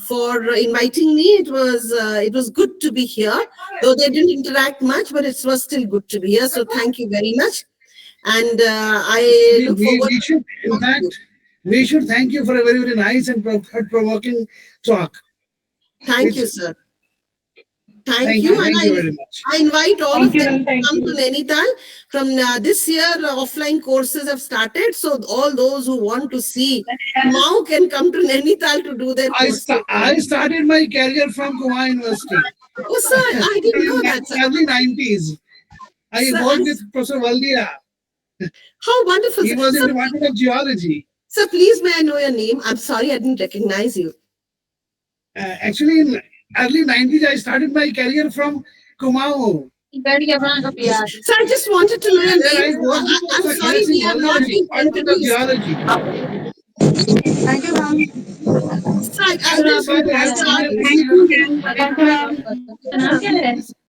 S1: for inviting me. It was good to be here, though they didn't interact much, but it was still good to be here. So thank you very much. And I look forward.
S3: We should, in fact, we should thank you for a very, very nice and provoking talk.
S1: Thank you, sir. Thank you. And
S3: Thank you very much.
S1: I invite all
S4: Thank
S1: of
S4: you,
S1: them to
S4: thank
S1: come
S4: you.
S1: to Nainital. From this year, offline courses have started. So all those who want to see now can come to Nainital to do their courses.
S3: I started my career from Kumar University
S1: Oh, sir, I didn't know
S3: in
S1: that, sir.
S3: early 90s. I
S1: Sir,
S3: worked with Professor Valdia.
S1: How wonderful.
S3: He was in
S1: Sir,
S3: the Department of Geology.
S1: sir, please may I know your name? I'm sorry, I didn't recognize you.
S3: Actually, in early 90s, I started my career from Kumau.
S1: Sir, I just wanted to know your
S3: Then I
S1: name.
S3: worked with
S1: I'm
S3: Professor
S1: sorry, we have not
S3: Geology,
S1: been
S3: Department of
S1: introduced.
S3: Geology.
S4: Thank you, ma'am.
S1: Sir, I
S3: That's
S1: just
S3: why they have
S1: sorry.
S3: to
S4: Thank you.